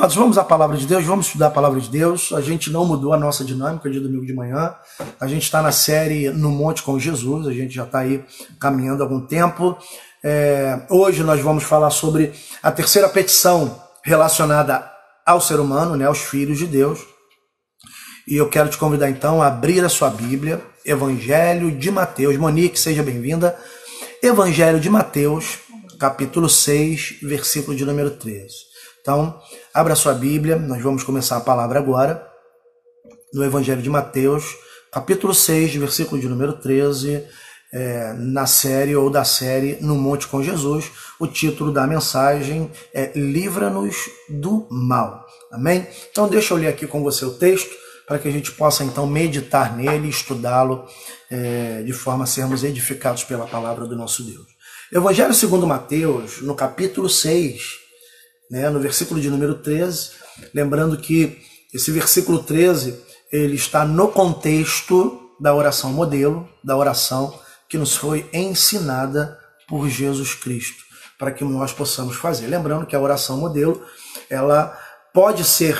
Amados, vamos à palavra de Deus, vamos estudar a palavra de Deus. A gente não mudou a nossa dinâmica de domingo de manhã. A gente está na série No Monte com Jesus, a gente já está aí caminhando há algum tempo. Hoje nós vamos falar sobre a terceira petição relacionada ao ser humano, né, aos filhos de Deus. E eu quero te convidar então a abrir a sua Bíblia, Evangelho de Mateus. Monique, seja bem-vinda. Evangelho de Mateus, capítulo 6, versículo de número 13. Então, abra sua Bíblia, nós vamos começar a palavra agora, no Evangelho de Mateus, capítulo 6, versículo de número 13, na série ou da série No Monte com Jesus. O título da mensagem é Livra-nos do Mal. Amém? Então, deixa eu ler aqui com você o texto, para que a gente possa então meditar nele, estudá-lo, de forma a sermos edificados pela palavra do nosso Deus. Evangelho segundo Mateus, no capítulo 6, no versículo de número 13, lembrando que esse versículo 13, ele está no contexto da oração modelo, da oração que nos foi ensinada por Jesus Cristo, para que nós possamos fazer. Lembrando que a oração modelo, ela pode ser,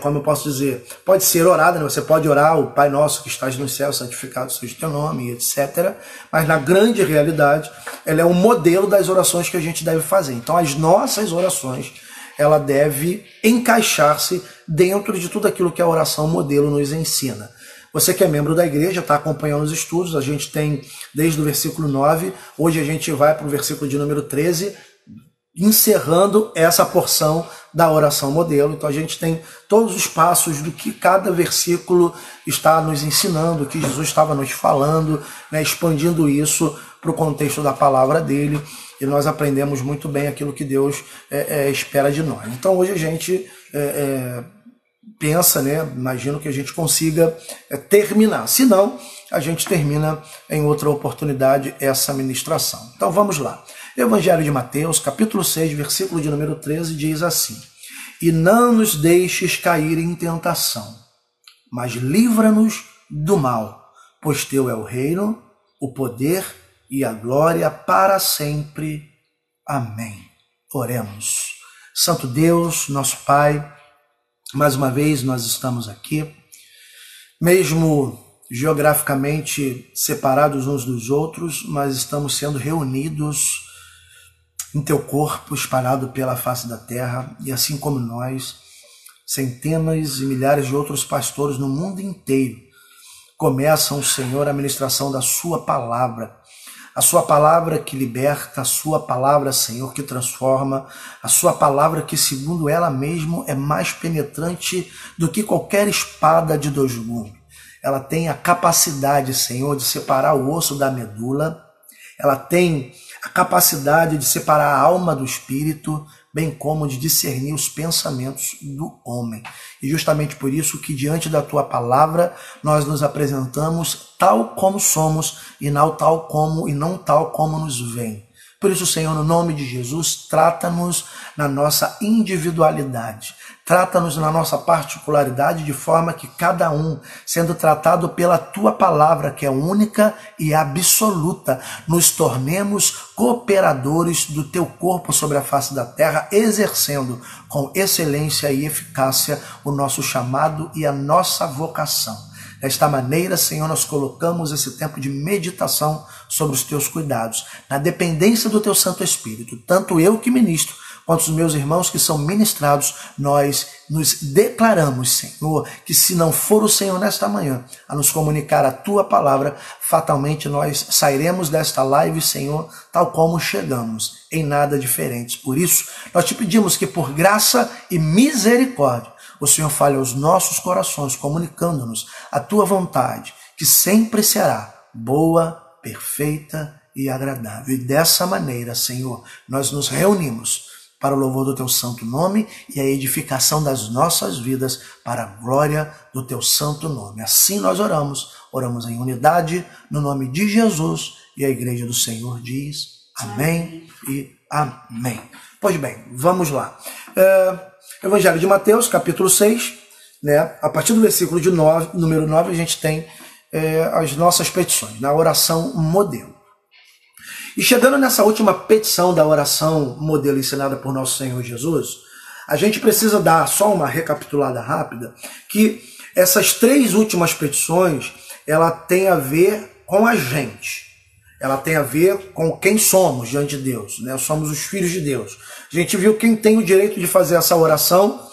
como eu posso dizer, pode ser orada, né? Você pode orar o Pai Nosso que estás nos céus, santificado seja o teu nome, etc. Mas na grande realidade, ela é um modelo das orações que a gente deve fazer. Então as nossas orações, ela deve encaixar-se dentro de tudo aquilo que a oração modelo nos ensina. Você que é membro da igreja, está acompanhando os estudos, a gente tem desde o versículo 9, hoje a gente vai para o versículo de número 13, encerrando essa porção da oração modelo. Então a gente tem todos os passos do que cada versículo está nos ensinando, o que Jesus estava nos falando, né, expandindo isso para o contexto da palavra dele, e nós aprendemos muito bem aquilo que Deus espera de nós. Então hoje a gente pensa, né, imagino que a gente consiga terminar, se não, a gente termina em outra oportunidade essa ministração. Então vamos lá. Evangelho de Mateus, capítulo 6, versículo de número 13, diz assim: E não nos deixes cair em tentação, mas livra-nos do mal, pois teu é o reino, o poder e a glória para sempre. Amém. Oremos. Santo Deus, nosso Pai, mais uma vez nós estamos aqui, mesmo geograficamente separados uns dos outros, mas estamos sendo reunidos em teu corpo, espalhado pela face da terra, e assim como nós, centenas e milhares de outros pastores no mundo inteiro começam, Senhor, a ministração da sua palavra, a sua palavra que liberta, a sua palavra, Senhor, que transforma, a sua palavra que, segundo ela mesma, é mais penetrante do que qualquer espada de dois gumes. Ela tem a capacidade, Senhor, de separar o osso da medula, ela tem a capacidade de separar a alma do espírito, bem como de discernir os pensamentos do homem. E justamente por isso que diante da tua palavra nós nos apresentamos tal como somos e não tal como nos vem. Por isso, Senhor, no nome de Jesus, trata-nos na nossa individualidade, trata-nos na nossa particularidade, de forma que cada um, sendo tratado pela tua palavra, que é única e absoluta, nos tornemos cooperadores do teu corpo sobre a face da terra, exercendo com excelência e eficácia o nosso chamado e a nossa vocação. Desta maneira, Senhor, nós colocamos esse tempo de meditação sobre os teus cuidados, na dependência do teu Santo Espírito. Tanto eu que ministro, quanto os meus irmãos que são ministrados, nós nos declaramos, Senhor, que se não for o Senhor nesta manhã a nos comunicar a tua palavra, fatalmente nós sairemos desta live, Senhor, tal como chegamos, em nada diferentes. Por isso, nós te pedimos que por graça e misericórdia, o Senhor fale aos nossos corações, comunicando-nos a tua vontade, que sempre será boa, perfeita e agradável. E dessa maneira, Senhor, nós nos reunimos para o louvor do teu santo nome e a edificação das nossas vidas para a glória do teu santo nome. Assim nós oramos em unidade, no nome de Jesus, e a igreja do Senhor diz amém e amém. Pois bem, vamos lá. Evangelho de Mateus, capítulo 6, a partir do versículo de número 9, a gente tem as nossas petições, na oração modelo. E chegando nessa última petição da oração modelo ensinada por nosso Senhor Jesus, A gente precisa dar só uma recapitulada rápida, que essas 3 últimas petições, ela tem a ver com a gente. Ela tem a ver com quem somos diante de Deus, né? Somos os filhos de Deus. A gente viu quem tem o direito de fazer essa oração,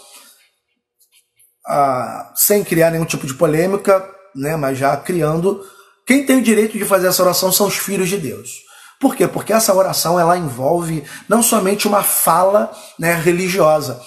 sem criar nenhum tipo de polêmica, né? Mas já criando. Quem tem o direito de fazer essa oração são os filhos de Deus. Por quê? Porque essa oração ela envolve não somente uma fala, né, religiosa,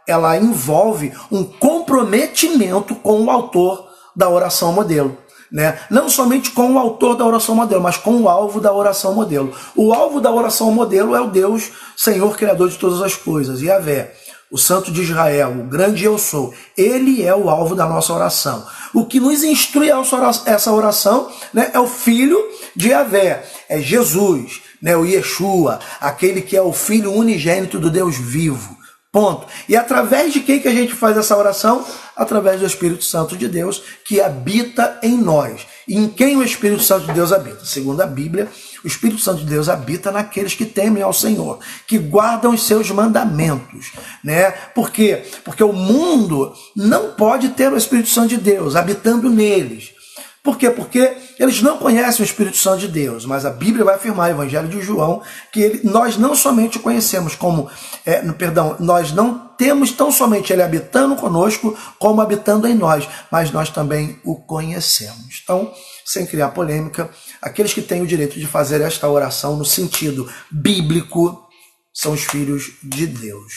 ela envolve um comprometimento com o autor da oração modelo. Né? Não somente com o autor da oração modelo, mas com o alvo da oração modelo. O alvo da oração modelo é o Deus, Senhor, Criador de todas as coisas, Yahvé, o Santo de Israel, o grande eu sou. Ele é o alvo da nossa oração. O que nos instrui a essa oração, né, é o Filho de Yahvé, é Jesus, né, o Yeshua, aquele que é o Filho unigênito do Deus vivo. Ponto. E através de quem que a gente faz essa oração? Através do Espírito Santo de Deus, que habita em nós. E em quem o Espírito Santo de Deus habita? Segundo a Bíblia, o Espírito Santo de Deus habita naqueles que temem ao Senhor, que guardam os seus mandamentos. Né? Por quê? Porque o mundo não pode ter o Espírito Santo de Deus habitando neles. Por quê? Porque eles não conhecem o Espírito Santo de Deus, mas a Bíblia vai afirmar, o Evangelho de João, que nós não somente o conhecemos como, nós não temos tão somente ele habitando conosco, como habitando em nós, mas nós também o conhecemos. Então, sem criar polêmica, aqueles que têm o direito de fazer esta oração no sentido bíblico são os filhos de Deus.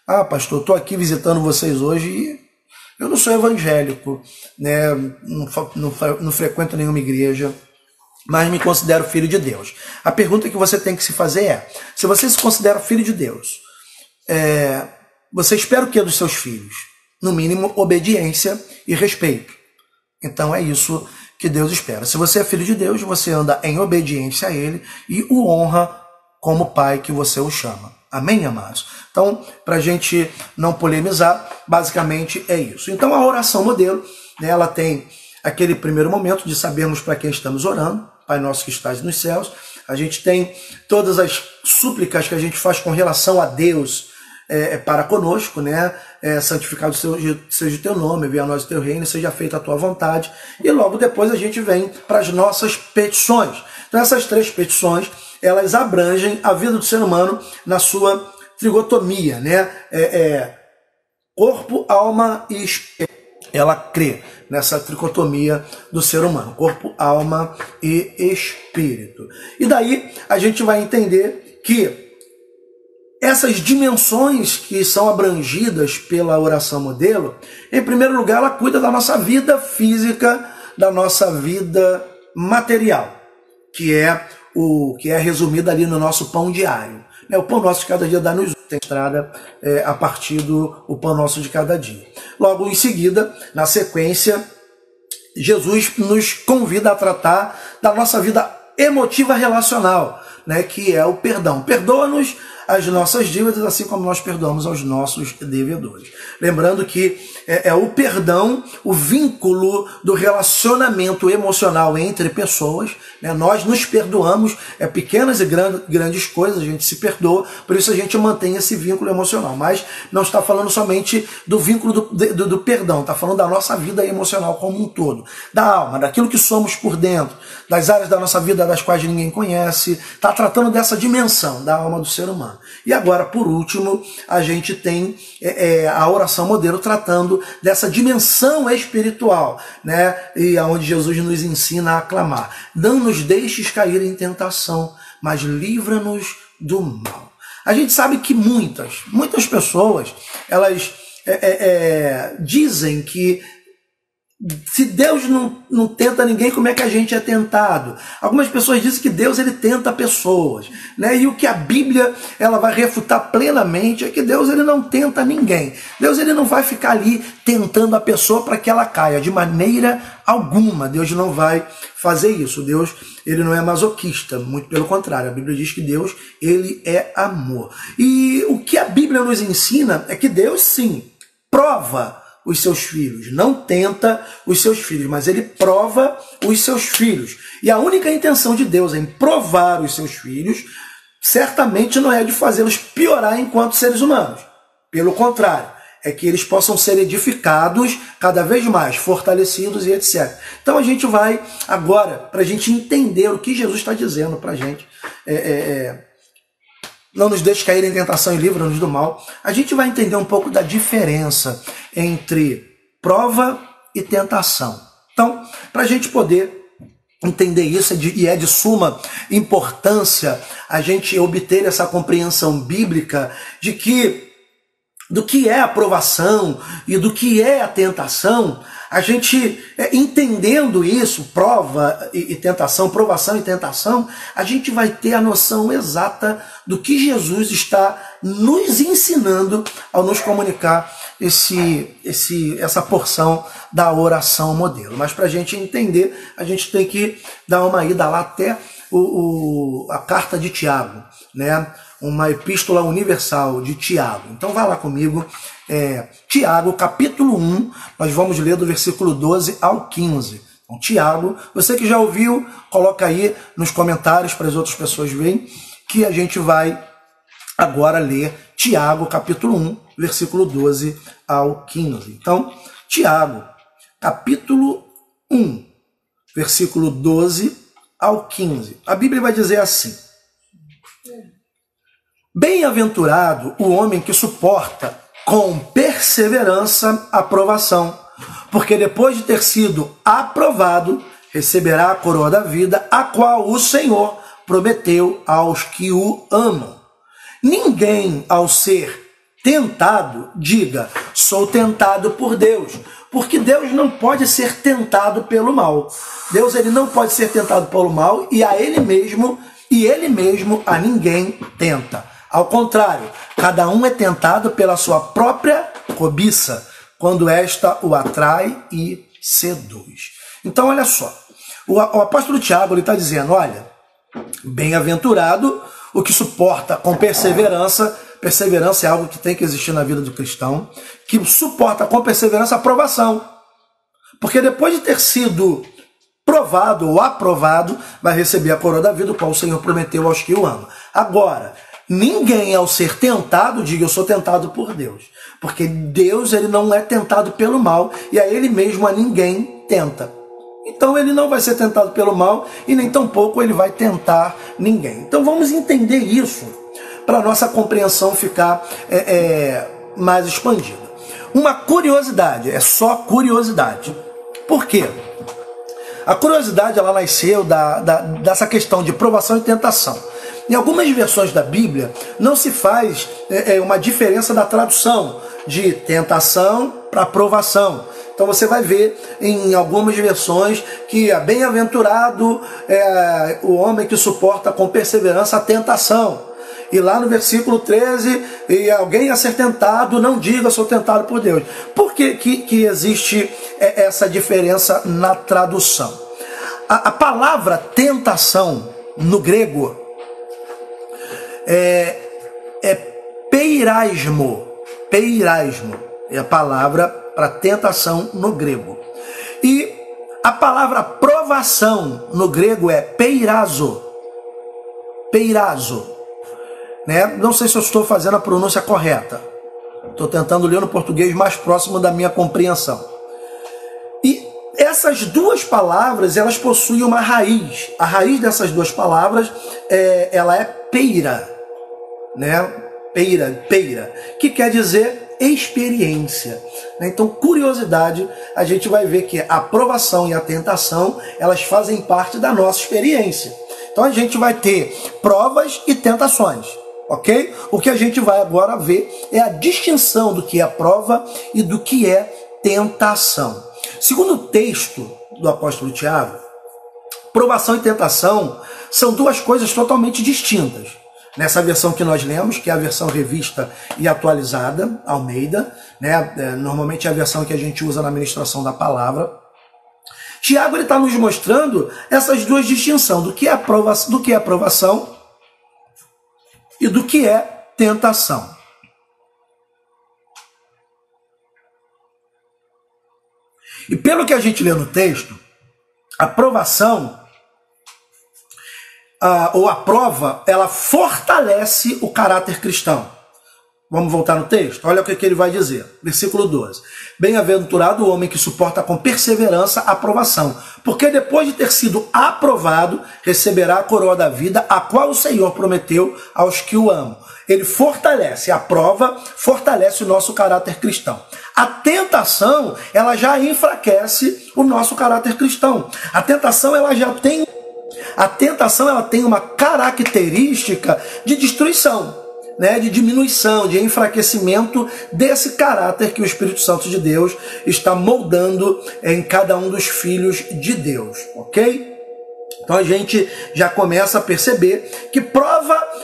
Ah, pastor, estou aqui visitando vocês hoje e eu não sou evangélico, né? Não frequento nenhuma igreja, mas me considero filho de Deus. A pergunta que você tem que se fazer é, se você se considera filho de Deus, você espera o que dos seus filhos? No mínimo, obediência e respeito. Então é isso que Deus espera. Se você é filho de Deus, você anda em obediência a Ele e o honra como pai que você o chama. Amém, amados? Então, para a gente não polemizar, basicamente é isso. Então, a oração modelo, né, ela tem aquele primeiro momento de sabermos para quem estamos orando, Pai nosso que estás nos céus. A gente tem todas as súplicas que a gente faz com relação a Deus para conosco, né? Santificado seja o teu nome, venha a nós o teu reino, seja feita a tua vontade. E logo depois a gente vem para as nossas petições. Então, essas 3 petições, elas abrangem a vida do ser humano na sua trigotomia, né? Corpo, alma e espírito. Ela crê nessa tricotomia do ser humano, corpo, alma e espírito. E daí a gente vai entender que essas dimensões que são abrangidas pela oração modelo, em primeiro lugar, ela cuida da nossa vida física, da nossa vida material, que é resumida ali no nosso pão diário. O pão nosso de cada dia dá-nos tem estrada a partir do pão nosso de cada dia. Logo em seguida, na sequência, Jesus nos convida a tratar da nossa vida emotiva relacional, né, que é o perdão. Perdoa-nos as nossas dívidas, assim como nós perdoamos aos nossos devedores. Lembrando que é o perdão, o vínculo do relacionamento emocional entre pessoas, né? Nós nos perdoamos, pequenas e grandes coisas, a gente se perdoa, por isso a gente mantém esse vínculo emocional. Mas não está falando somente do vínculo do perdão, está falando da nossa vida emocional como um todo, da alma, daquilo que somos por dentro, das áreas da nossa vida das quais ninguém conhece, está tratando dessa dimensão da alma do ser humano. E agora, por último, a gente tem a oração modelo tratando dessa dimensão espiritual, né? E aonde Jesus nos ensina a clamar: não nos deixes cair em tentação, mas livra-nos do mal. A gente sabe que muitas pessoas, elas dizem que se Deus não tenta ninguém, como é que a gente é tentado? Algumas pessoas dizem que Deus ele tenta pessoas, né? E o que a Bíblia ela vai refutar plenamente é que Deus ele não tenta ninguém. Deus ele não vai ficar ali tentando a pessoa para que ela caia, de maneira alguma. Deus não vai fazer isso. Deus ele não é masoquista, muito pelo contrário. A Bíblia diz que Deus ele é amor. E o que a Bíblia nos ensina é que Deus sim prova os seus filhos, não tenta os seus filhos, mas ele prova os seus filhos. E a única intenção de Deus em provar os seus filhos certamente não é de fazê-los piorar enquanto seres humanos. Pelo contrário, é que eles possam ser edificados cada vez mais, fortalecidos e etc. Então a gente vai agora, para a gente entender o que Jesus está dizendo para a gente, não nos deixe cair em tentação e livra-nos do mal, a gente vai entender um pouco da diferença entre prova e tentação. Então, para a gente poder entender isso, e é de suma importância a gente obter essa compreensão bíblica de que do que é a provação e do que é a tentação, a gente entendendo isso, prova e tentação, provação e tentação, a gente vai ter a noção exata do que Jesus está nos ensinando ao nos comunicar essa porção da oração modelo. Mas para a gente entender, a gente tem que dar uma ida lá até a carta de Tiago, né? Uma epístola universal de Tiago. Então vai lá comigo, Tiago, capítulo 1, nós vamos ler do versículo 12 ao 15. Então, Tiago, você que já ouviu, coloca aí nos comentários para as outras pessoas verem, que a gente vai agora ler Tiago, capítulo 1, versículo 12 ao 15. Então, Tiago, capítulo 1, versículo 12 ao 15. A Bíblia vai dizer assim: bem-aventurado o homem que suporta com perseverança a provação, porque depois de ter sido aprovado, receberá a coroa da vida, a qual o Senhor prometeu aos que o amam. Ninguém, ao ser tentado, diga, sou tentado por Deus, porque Deus não pode ser tentado pelo mal. Deus ele não pode ser tentado pelo mal e ele mesmo a ninguém tenta. Ao contrário, cada um é tentado pela sua própria cobiça, quando esta o atrai e seduz. Então, olha só, o apóstolo Tiago está dizendo, olha, bem-aventurado o que suporta com perseverança, perseverança é algo que tem que existir na vida do cristão, que suporta com perseverança a provação, porque depois de ter sido provado ou aprovado, vai receber a coroa da vida, o qual o Senhor prometeu aos que o amam. Agora, ninguém ao ser tentado, diga eu sou tentado por Deus, porque Deus ele não é tentado pelo mal e a ele mesmo a ninguém tenta. Então ele não vai ser tentado pelo mal e nem tampouco ele vai tentar ninguém. Então vamos entender isso para a nossa compreensão ficar mais expandida. Uma curiosidade, é só curiosidade. Por quê? A curiosidade ela nasceu dessa questão de provação e tentação. Em algumas versões da Bíblia, não se faz uma diferença da tradução de tentação para provação. Então você vai ver em algumas versões que é bem-aventurado o homem que suporta com perseverança a tentação. E lá no versículo 13, e alguém a ser tentado, não diga sou tentado por Deus. Por que existe essa diferença na tradução? A palavra tentação no grego é peirasmo. Peirasmo é a palavra para tentação no grego. E a palavra provação no grego é peirazo. Peirazo. Né? Não sei se eu estou fazendo a pronúncia correta. Estou tentando ler no português mais próximo da minha compreensão. E essas duas palavras, elas possuem uma raiz. A raiz dessas duas palavras, ela é peira. Né? Peira, que quer dizer experiência. Então, curiosidade, a gente vai ver que a provação e a tentação, elas fazem parte da nossa experiência. Então, a gente vai ter provas e tentações, ok? O que a gente vai agora ver é a distinção do que é prova e do que é tentação. Segundo o texto do apóstolo Tiago, provação e tentação são duas coisas totalmente distintas. Nessa versão que nós lemos, que é a versão revista e atualizada, Almeida, né? Normalmente é a versão que a gente usa na ministração da palavra. Tiago está nos mostrando essas duas distinções, do que é provação e do que é tentação. E pelo que a gente lê no texto, a provação ou a prova, ela fortalece o caráter cristão. Vamos voltar no texto? Olha o que ele vai dizer. Versículo 12. Bem-aventurado o homem que suporta com perseverança a provação, porque depois de ter sido aprovado, receberá a coroa da vida, a qual o Senhor prometeu aos que o amam. Ele fortalece, a prova fortalece o nosso caráter cristão. A tentação, ela já enfraquece o nosso caráter cristão. A tentação, ela tem uma característica de destruição, né, de diminuição, de enfraquecimento desse caráter que o Espírito Santo de Deus está moldando em cada um dos filhos de Deus, ok? Então a gente já começa a perceber que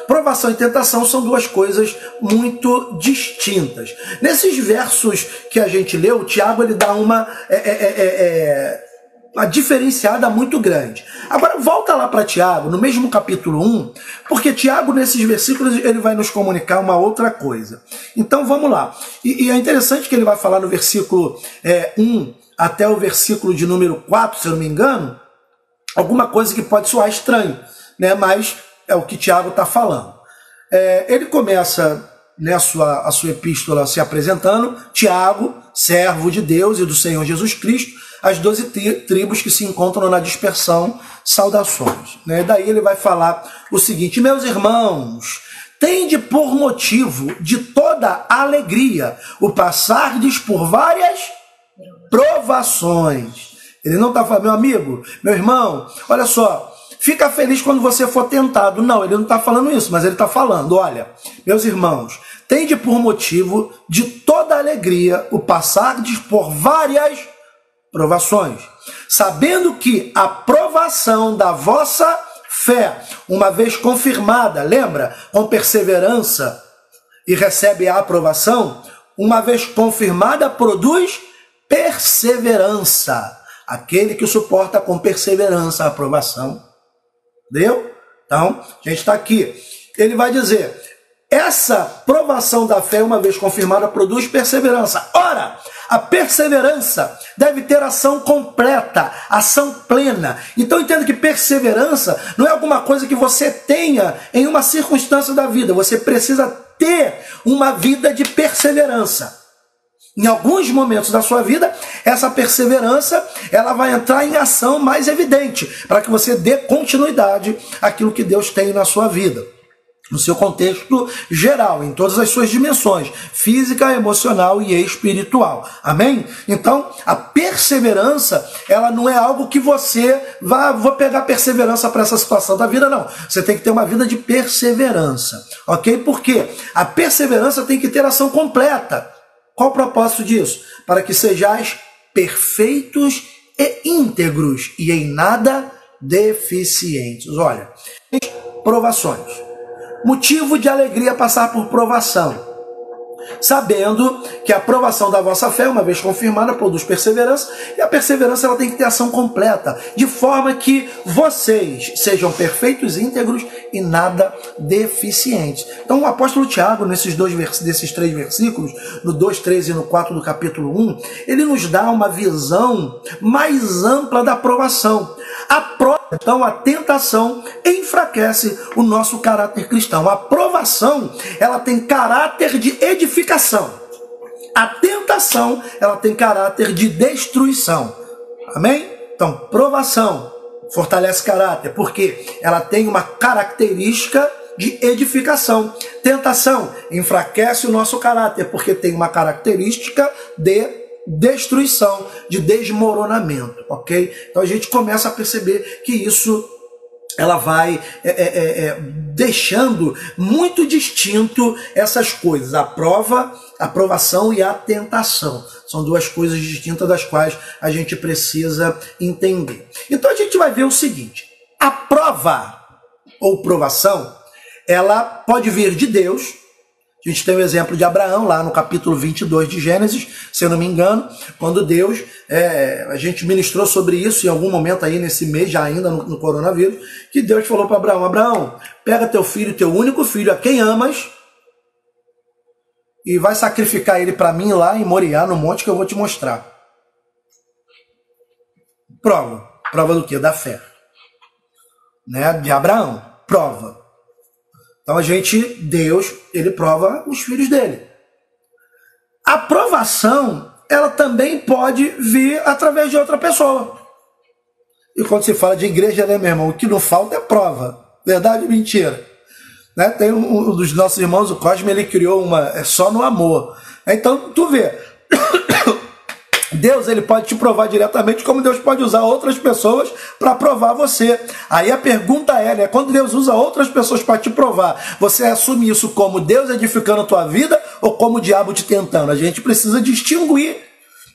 provação e tentação são duas coisas muito distintas. Nesses versos que a gente leu, o Tiago ele dá uma diferenciada muito grande. Agora volta lá para Tiago, no mesmo capítulo 1, porque Tiago nesses versículos ele vai nos comunicar uma outra coisa. Então vamos lá. E é interessante que ele vai falar no versículo 1 até o versículo de número 4, se eu não me engano, alguma coisa que pode soar estranho, né? Mas é o que Tiago está falando. Ele começa, né, a sua epístola se apresentando, Tiago, servo de Deus e do Senhor Jesus Cristo, as 12 tribos que se encontram na dispersão, saudações. Né? Daí ele vai falar o seguinte: meus irmãos, tende por motivo de toda alegria o passardes por várias provações. Ele não está falando, meu amigo, meu irmão, olha só, fica feliz quando você for tentado. Não, ele não está falando isso, mas ele está falando, olha, meus irmãos, tende por motivo de toda alegria o passardes por várias provações, sabendo que a provação da vossa fé, uma vez confirmada, lembra, com perseverança, e recebe a aprovação, uma vez confirmada, produz perseverança. Aquele que suporta com perseverança a aprovação. Entendeu? Então, a gente está aqui. Ele vai dizer, essa provação da fé, uma vez confirmada, produz perseverança. Ora, a perseverança deve ter ação completa, ação plena. Então entenda que perseverança não é alguma coisa que você tenha em uma circunstância da vida. Você precisa ter uma vida de perseverança. Em alguns momentos da sua vida, essa perseverança ela vai entrar em ação mais evidente, para que você dê continuidade àquilo que Deus tem na sua vida, no seu contexto geral, em todas as suas dimensões, física, emocional e espiritual. Amém? Então, a perseverança, ela não é algo que você vou pegar perseverança para essa situação da vida, não. Você tem que ter uma vida de perseverança, ok? Porque a perseverança tem que ter ação completa. Qual o propósito disso? Para que sejais perfeitos e íntegros e em nada deficientes. Olha, provações. Motivo de alegria passar por provação, sabendo que a aprovação da vossa fé, uma vez confirmada, produz perseverança, e a perseverança ela tem que ter ação completa, de forma que vocês sejam perfeitos, íntegros e nada deficientes. Então o apóstolo Tiago, nesses 3 versículos, no 2, 3 e no 4 do capítulo 1, ele nos dá uma visão mais ampla da aprovação. Então a tentação enfraquece o nosso caráter cristão. A provação, ela tem caráter de edificação. A tentação, ela tem caráter de destruição. Amém? Então, provação fortalece caráter, porque ela tem uma característica de edificação. Tentação enfraquece o nosso caráter, porque tem uma característica de destruição, de desmoronamento, ok? Então a gente começa a perceber que isso ela vai deixando muito distinto essas coisas, a aprovação e a tentação. São duas coisas distintas das quais a gente precisa entender. Então a gente vai ver o seguinte, a prova ou provação, ela pode vir de Deus. A gente tem o exemplo de Abraão, lá no capítulo 22 de Gênesis, se eu não me engano, quando Deus, a gente ministrou sobre isso em algum momento aí nesse mês, já ainda no coronavírus, que Deus falou para Abraão, Abraão, pega teu filho, teu único filho, a quem amas, e vai sacrificar ele para mim lá em Moriá, no monte que eu vou te mostrar. Prova. Prova do quê? Da fé. Né? De Abraão. Prova. Então Deus, ele prova os filhos dele. A provação, ela também pode vir através de outra pessoa. E quando se fala de igreja, né, meu irmão, o que não falta é prova. Verdade ou mentira? Né? Tem um dos nossos irmãos, o Cosme, ele criou uma, só no amor. Então, tu vê, Deus, ele pode te provar diretamente, como Deus pode usar outras pessoas para provar você. Aí a pergunta é, né, quando Deus usa outras pessoas para te provar, você assume isso como Deus edificando a tua vida ou como o diabo te tentando? A gente precisa distinguir,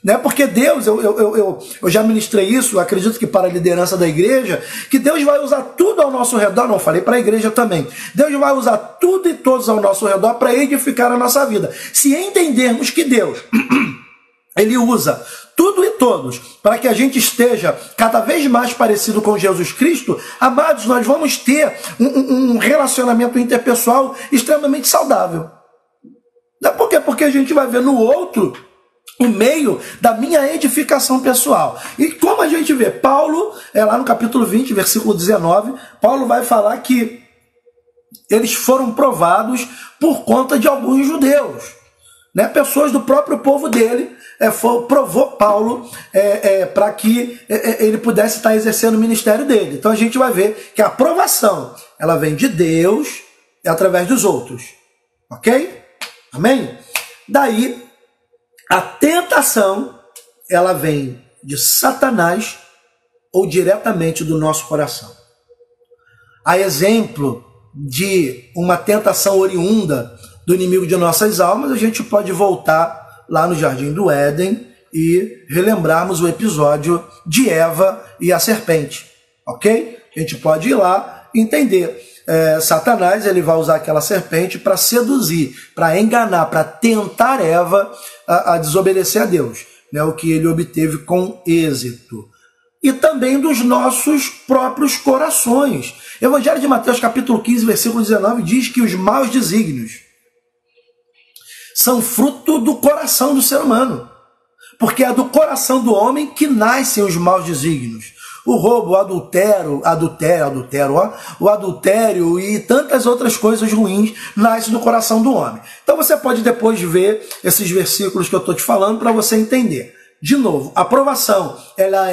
né? Porque Deus, eu já ministrei isso, acredito que para a liderança da igreja, que Deus vai usar tudo ao nosso redor, não, falei para a igreja também, Deus vai usar tudo e todos ao nosso redor para edificar a nossa vida. Se entendermos que Deus ele usa tudo e todos para que a gente esteja cada vez mais parecido com Jesus Cristo, amados, nós vamos ter um relacionamento interpessoal extremamente saudável. Por quê? Porque a gente vai ver no outro o meio da minha edificação pessoal. E como a gente vê, Paulo, lá no capítulo 20, versículo 19, Paulo vai falar que eles foram provados por conta de alguns judeus, né? Pessoas do próprio povo dele, provou Paulo para que ele pudesse estar exercendo o ministério dele. Então a gente vai ver que a aprovação, ela vem de Deus e através dos outros. Ok? Amém? Daí, a tentação, ela vem de Satanás ou diretamente do nosso coração. A exemplo de uma tentação oriunda do inimigo de nossas almas, a gente pode voltar lá no Jardim do Éden e relembrarmos o episódio de Eva e a serpente, ok? A gente pode ir lá e entender. Satanás, ele vai usar aquela serpente para seduzir, para enganar, para tentar Eva a desobedecer a Deus, né? O que ele obteve com êxito. E também dos nossos próprios corações. Evangelho de Mateus, capítulo 15, versículo 19, diz que os maus desígnios são fruto do coração do ser humano. Porque é do coração do homem que nascem os maus desígnios. O roubo, o adultério e tantas outras coisas ruins nascem do coração do homem. Então você pode depois ver esses versículos que eu estou te falando para você entender. De novo, a aprovação, ela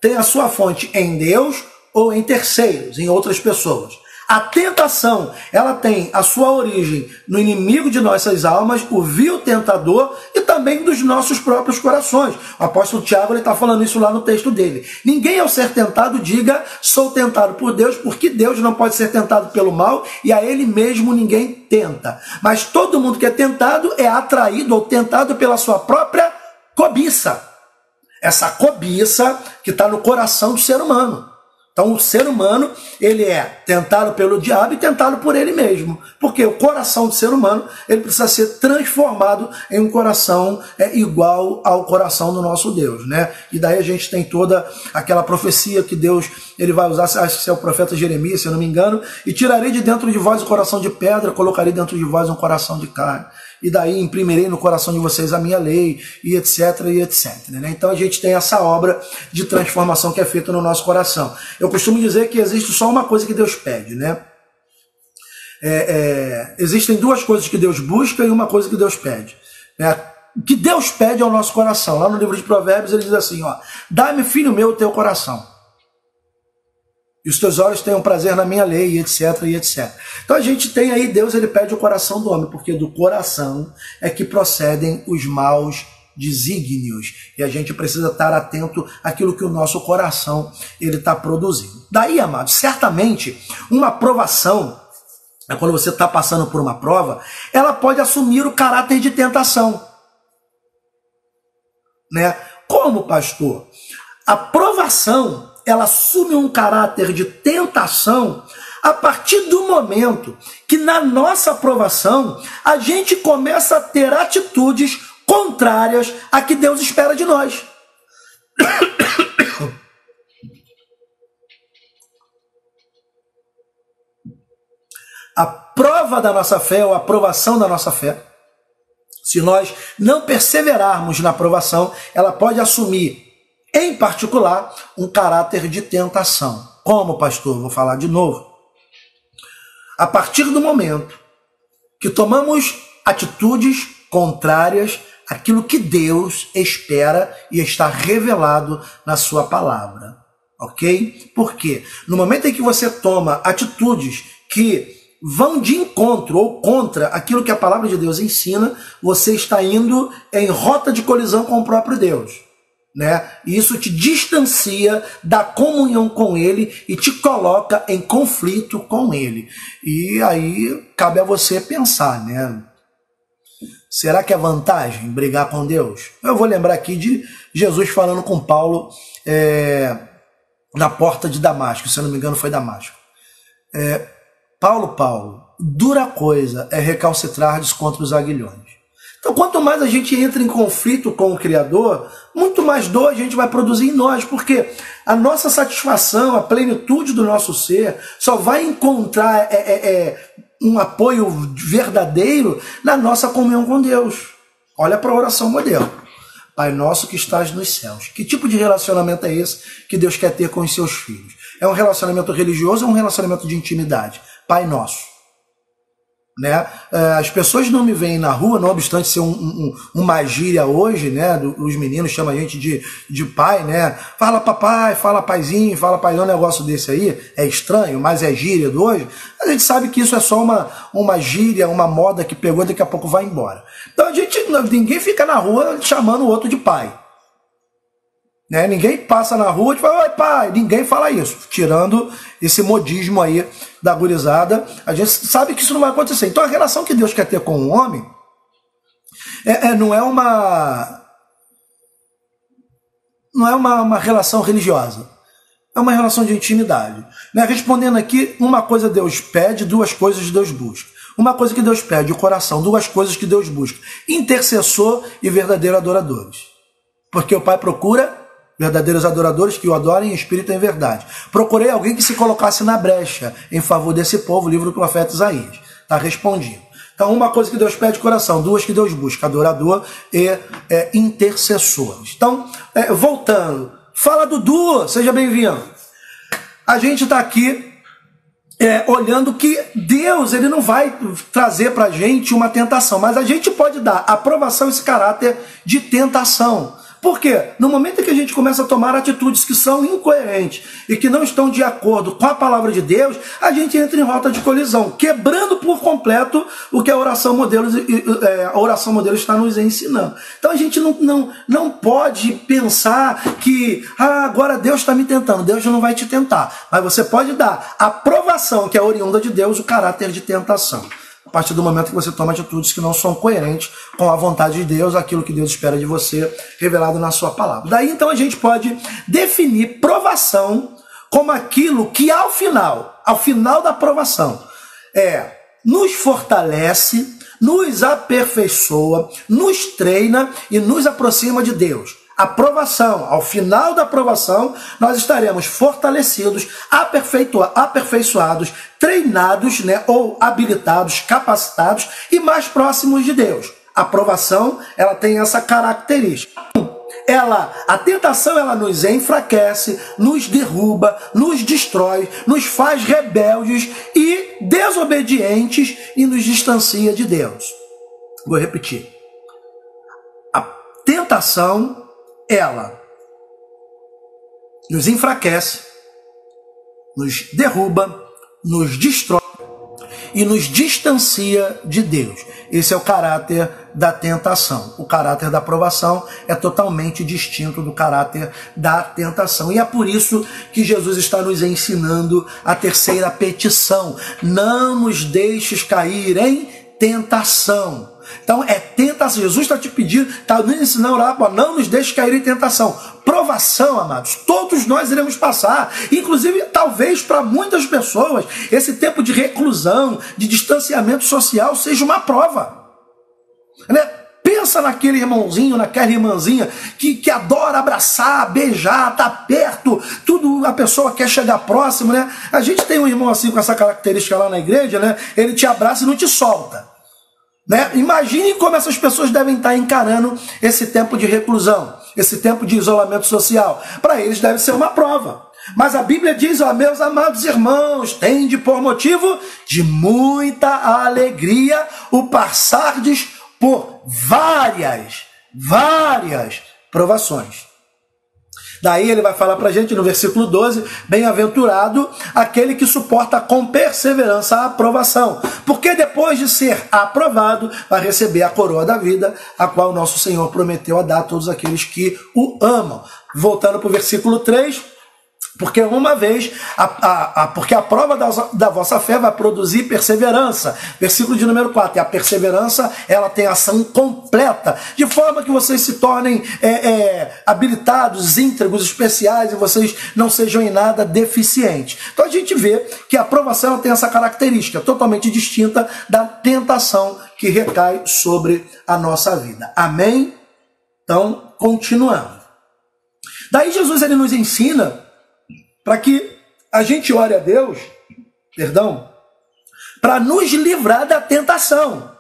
tem a sua fonte em Deus ou em terceiros, em outras pessoas. A tentação, ela tem a sua origem no inimigo de nossas almas, o vil tentador, e também dos nossos próprios corações. O apóstolo Tiago está falando isso lá no texto dele. Ninguém ao ser tentado diga, sou tentado por Deus, porque Deus não pode ser tentado pelo mal, e a ele mesmo ninguém tenta. Mas todo mundo que é tentado é atraído ou tentado pela sua própria cobiça. Essa cobiça que está no coração do ser humano. Então o ser humano, ele é tentado pelo diabo e tentado por ele mesmo. Porque o coração do ser humano, ele precisa ser transformado em um coração igual ao coração do nosso Deus, né? E daí a gente tem toda aquela profecia que Deus, ele vai usar, acho que é o profeta Jeremias, se eu não me engano, e tirarei de dentro de vós o coração de pedra, colocarei dentro de vós um coração de carne. E daí imprimirei no coração de vocês a minha lei, e etc, né? Então a gente tem essa obra de transformação que é feita no nosso coração. Eu costumo dizer que existe só uma coisa que Deus pede, né? Existem duas coisas que Deus busca e uma coisa que Deus pede, né? O que Deus pede ao nosso coração. Lá no livro de Provérbios ele diz assim, ó, dá-me, filho meu, o teu coração. E os teus olhos tenham prazer na minha lei, etc, etc. Então a gente tem aí, Deus, ele pede o coração do homem, porque do coração é que procedem os maus desígnios. E a gente precisa estar atento àquilo que o nosso coração ele está produzindo. Daí, amados, certamente, uma aprovação, quando você está passando por uma prova, ela pode assumir o caráter de tentação. Né? Como, pastor? A provação, ela assume um caráter de tentação a partir do momento que na nossa aprovação a gente começa a ter atitudes contrárias a que Deus espera de nós. A prova da nossa fé, ou a aprovação da nossa fé, se nós não perseverarmos na aprovação, ela pode assumir, em particular, um caráter de tentação. Como, pastor? Vou falar de novo. a partir do momento que tomamos atitudes contrárias àquilo que Deus espera e está revelado na sua palavra, ok? Por quê? No momento em que você toma atitudes que vão de encontro ou contra aquilo que a palavra de Deus ensina, você está indo em rota de colisão com o próprio Deus, né? E isso te distancia da comunhão com Ele e te coloca em conflito com Ele. E aí cabe a você pensar, né? Será que é vantagem brigar com Deus? Eu vou lembrar aqui de Jesus falando com Paulo na porta de Damasco, se eu não me engano foi Damasco. Paulo, dura coisa é recalcitrar contra os aguilhões. Então, quanto mais a gente entra em conflito com o Criador, muito mais dor a gente vai produzir em nós, porque a nossa satisfação, a plenitude do nosso ser, só vai encontrar um apoio verdadeiro na nossa comunhão com Deus. Olha para a oração modelo. Pai nosso que estás nos céus. Que tipo de relacionamento é esse que Deus quer ter com os seus filhos? É um relacionamento religioso ou um relacionamento de intimidade? Pai nosso. Né? As pessoas não me veem na rua, não obstante ser uma gíria hoje, né? Os meninos chamam a gente de pai, né? Fala papai, fala paizinho, fala paizão, um negócio desse aí, é estranho, mas é gíria de hoje. A gente sabe que isso é só uma gíria, uma moda que pegou e daqui a pouco vai embora. Então ninguém fica na rua chamando o outro de pai. Né? Ninguém passa na rua e fala, oi pai, ninguém fala isso, tirando esse modismo aí da gurizada, a gente sabe que isso não vai acontecer. Então a relação que Deus quer ter com o homem não é uma relação religiosa, é uma relação de intimidade. Né? Respondendo aqui, uma coisa Deus pede, duas coisas Deus busca. Uma coisa que Deus pede, o coração, duas coisas que Deus busca, intercessor e verdadeiro adoradores. Porque o Pai procura verdadeiros adoradores que o adorem em espírito e em verdade. Procurei alguém que se colocasse na brecha em favor desse povo, livro do profeta Isaías. Está respondido. Então, uma coisa que Deus pede, coração. Duas que Deus busca, adorador e intercessores. Então, voltando. Fala, Dudu, seja bem-vindo. A gente está aqui olhando que Deus ele não vai trazer para a gente uma tentação, mas a gente pode dar aprovação a esse caráter de tentação. Por quê? No momento em que a gente começa a tomar atitudes que são incoerentes e que não estão de acordo com a palavra de Deus, a gente entra em rota de colisão, quebrando por completo o que a oração modelo está nos ensinando. Então a gente não pode pensar que agora Deus está me tentando. Deus não vai te tentar, mas você pode dar aprovação, que é oriunda de Deus, o caráter de tentação. A partir do momento que você toma atitudes que não são coerentes com a vontade de Deus, aquilo que Deus espera de você, revelado na sua palavra. Daí então a gente pode definir provação como aquilo que ao final da provação, nos fortalece, nos aperfeiçoa, nos treina e nos aproxima de Deus. Aprovação, ao final da aprovação, nós estaremos fortalecidos, aperfeiçoados, treinados, né, ou habilitados, capacitados e mais próximos de Deus. A aprovação, ela tem essa característica. A tentação, ela nos enfraquece, nos derruba, nos destrói, nos faz rebeldes e desobedientes e nos distancia de Deus. Vou repetir. A tentação, ela nos enfraquece, nos derruba, nos destrói e nos distancia de Deus. Esse é o caráter da tentação. O caráter da aprovação é totalmente distinto do caráter da tentação. E é por isso que Jesus está nos ensinando a terceira petição. Não nos deixes cair em tentação. Então tentação. Jesus está te pedindo, está nos ensinando a orar, não nos deixe cair em tentação. Provação, amados, todos nós iremos passar. Inclusive, talvez para muitas pessoas, esse tempo de reclusão, de distanciamento social, seja uma prova. Né? Pensa naquele irmãozinho, naquela irmãzinha que adora abraçar, beijar, tá perto, tudo a pessoa quer chegar próximo, né? A gente tem um irmão assim com essa característica lá na igreja, né? Ele te abraça e não te solta. Né? Imagine como essas pessoas devem estar encarando esse tempo de reclusão. esse tempo de isolamento social? Para eles deve ser uma prova. Mas a Bíblia diz, ó, meus amados irmãos, tende por motivo de muita alegria o passardes por várias provações. Daí ele vai falar para a gente no versículo 12, bem-aventurado aquele que suporta com perseverança a aprovação, porque depois de ser aprovado, vai receber a coroa da vida, a qual nosso Senhor prometeu a dar a todos aqueles que o amam. Voltando para o versículo 3, porque uma vez, porque a prova da vossa fé vai produzir perseverança. Versículo de número 4, e a perseverança, ela tem ação completa, de forma que vocês se tornem habilitados, íntegros, especiais, e vocês não sejam em nada deficientes. Então a gente vê que a aprovação tem essa característica, totalmente distinta da tentação que recai sobre a nossa vida. Amém? Então, continuando. Daí Jesus ele nos ensina para que a gente ore a Deus, para nos livrar da tentação,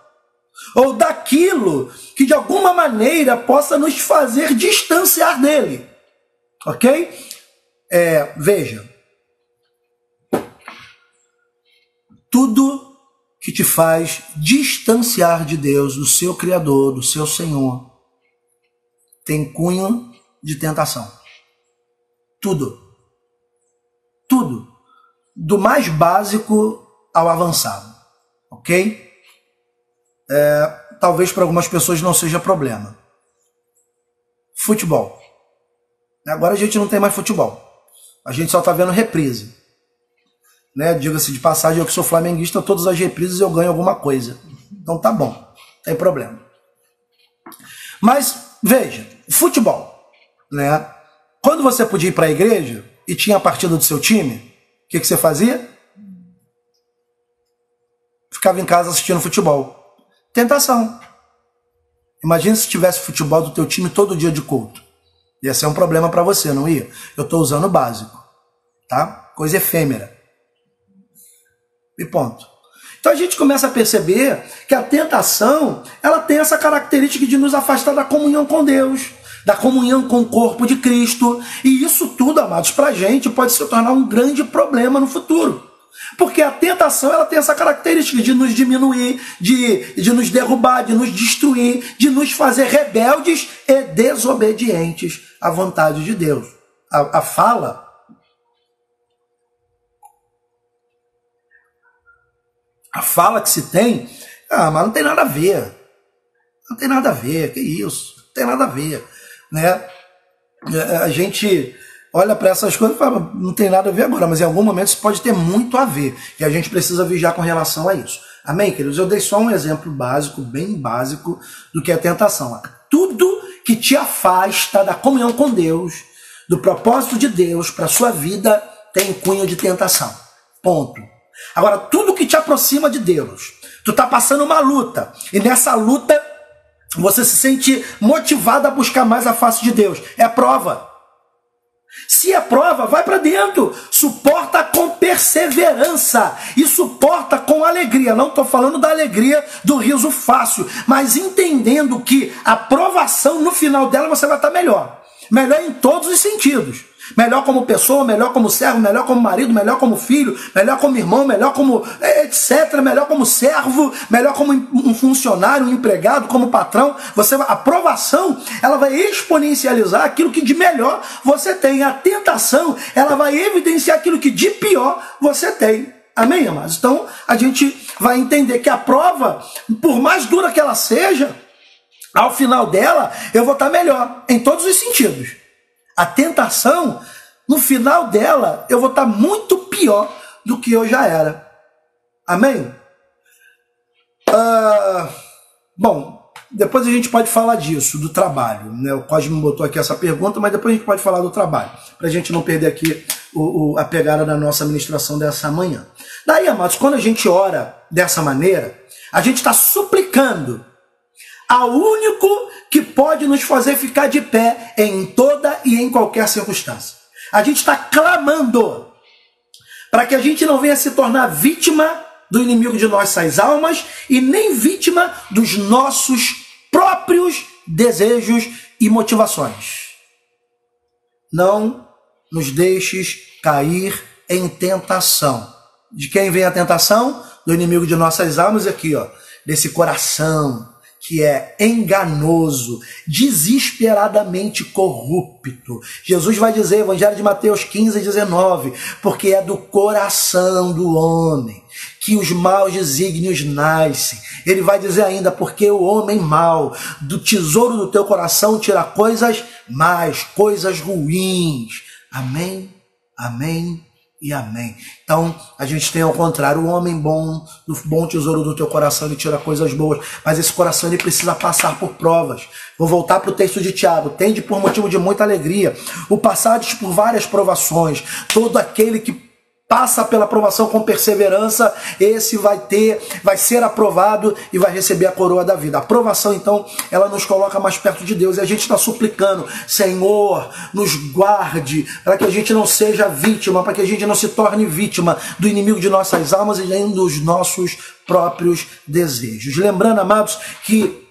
ou daquilo que de alguma maneira possa nos fazer distanciar dele, ok? Veja, tudo que te faz distanciar de Deus, do seu Criador, do seu Senhor, tem cunho de tentação. Tudo. Tudo, do mais básico ao avançado, ok? Talvez para algumas pessoas não seja problema. Futebol. Agora a gente não tem mais futebol. A gente só está vendo reprise. Né? Diga-se de passagem, eu que sou flamenguista, todas as reprises eu ganho alguma coisa. Então tá bom, não tem problema. Mas, veja, futebol. Né? Quando você podia ir para a igreja e tinha a partida do seu time, o que você fazia? Ficava em casa assistindo futebol. Tentação. Imagina se tivesse futebol do teu time todo dia de culto. Ia ser um problema para você, não ia? Eu estou usando o básico. Tá? Coisa efêmera. E ponto. Então a gente começa a perceber que a tentação, ela tem essa característica de nos afastar da comunhão com Deus, da comunhão com o corpo de Cristo. E isso tudo, amados, para a gente pode se tornar um grande problema no futuro. Porque a tentação, ela tem essa característica de nos diminuir, de nos derrubar, de nos destruir, de nos fazer rebeldes e desobedientes à vontade de Deus. A fala que se tem, mas não tem nada a ver. Não tem nada a ver, que isso? Não tem nada a ver. Né? A gente olha para essas coisas e fala, não tem nada a ver agora, mas em algum momento isso pode ter muito a ver, e a gente precisa vigiar com relação a isso. Amém, queridos? Eu dei só um exemplo básico, bem básico, do que é tentação. Tudo que te afasta da comunhão com Deus, do propósito de Deus para a sua vida, tem cunho de tentação. Ponto. Agora, tudo que te aproxima de Deus, tu está passando uma luta, e nessa luta você se sente motivado a buscar mais a face de Deus. É prova. Se é prova, vai para dentro. Suporta com perseverança. E suporta com alegria. Não estou falando da alegria do riso fácil, mas entendendo que a provação, no final dela, você vai estar melhor. Melhor em todos os sentidos. Melhor como pessoa, melhor como servo, melhor como marido, melhor como filho, melhor como irmão, melhor como etc, melhor como servo, melhor como um funcionário, um empregado, como patrão. A aprovação, ela vai exponencializar aquilo que de melhor você tem. A tentação, ela vai evidenciar aquilo que de pior você tem. Amém, amados? Então, a gente vai entender que a prova, por mais dura que ela seja, ao final dela, eu vou estar melhor, em todos os sentidos. A tentação, no final dela, eu vou estar muito pior do que eu já era. Amém? Bom, depois a gente pode falar disso, do trabalho. Né? O Cosme botou aqui essa pergunta, mas depois a gente pode falar do trabalho, para a gente não perder aqui a pegada da nossa ministração dessa manhã. Daí, amados, quando a gente ora dessa maneira, a gente está suplicando ao único que pode nos fazer ficar de pé em toda e em qualquer circunstância. A gente está clamando para que a gente não venha se tornar vítima do inimigo de nossas almas e nem vítima dos nossos próprios desejos e motivações. Não nos deixes cair em tentação. De quem vem a tentação? Do inimigo de nossas almas aqui, ó, desse coração que é enganoso, desesperadamente corrupto. Jesus vai dizer, Evangelho de Mateus 15, 19, porque é do coração do homem que os maus desígnios nascem. Ele vai dizer ainda, porque o homem mau, do tesouro do teu coração, tira coisas más, coisas ruins. Amém, amém e amém. Então, a gente tem ao contrário, o homem bom, do bom tesouro do teu coração, ele tira coisas boas, mas esse coração ele precisa passar por provas. Vou voltar para o texto de Tiago. Tende por motivo de muita alegria o passardes por várias provações. Todo aquele que passa pela provação com perseverança, esse vai ser aprovado e vai receber a coroa da vida. A provação, então, ela nos coloca mais perto de Deus. E a gente está suplicando, Senhor, nos guarde, para que a gente não seja vítima, para que a gente não se torne vítima do inimigo de nossas almas e nem dos nossos próprios desejos. Lembrando, amados, que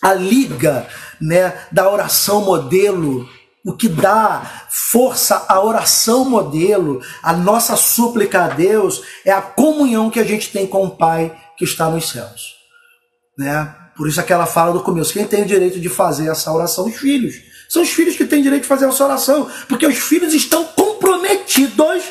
a liga, né, da oração modelo, o que dá força à oração modelo, a nossa súplica a Deus, é a comunhão que a gente tem com o Pai que está nos céus. Né? Por isso aquela fala do começo, quem tem o direito de fazer essa oração? Os filhos. São os filhos que têm direito de fazer essa oração, porque os filhos estão comprometidos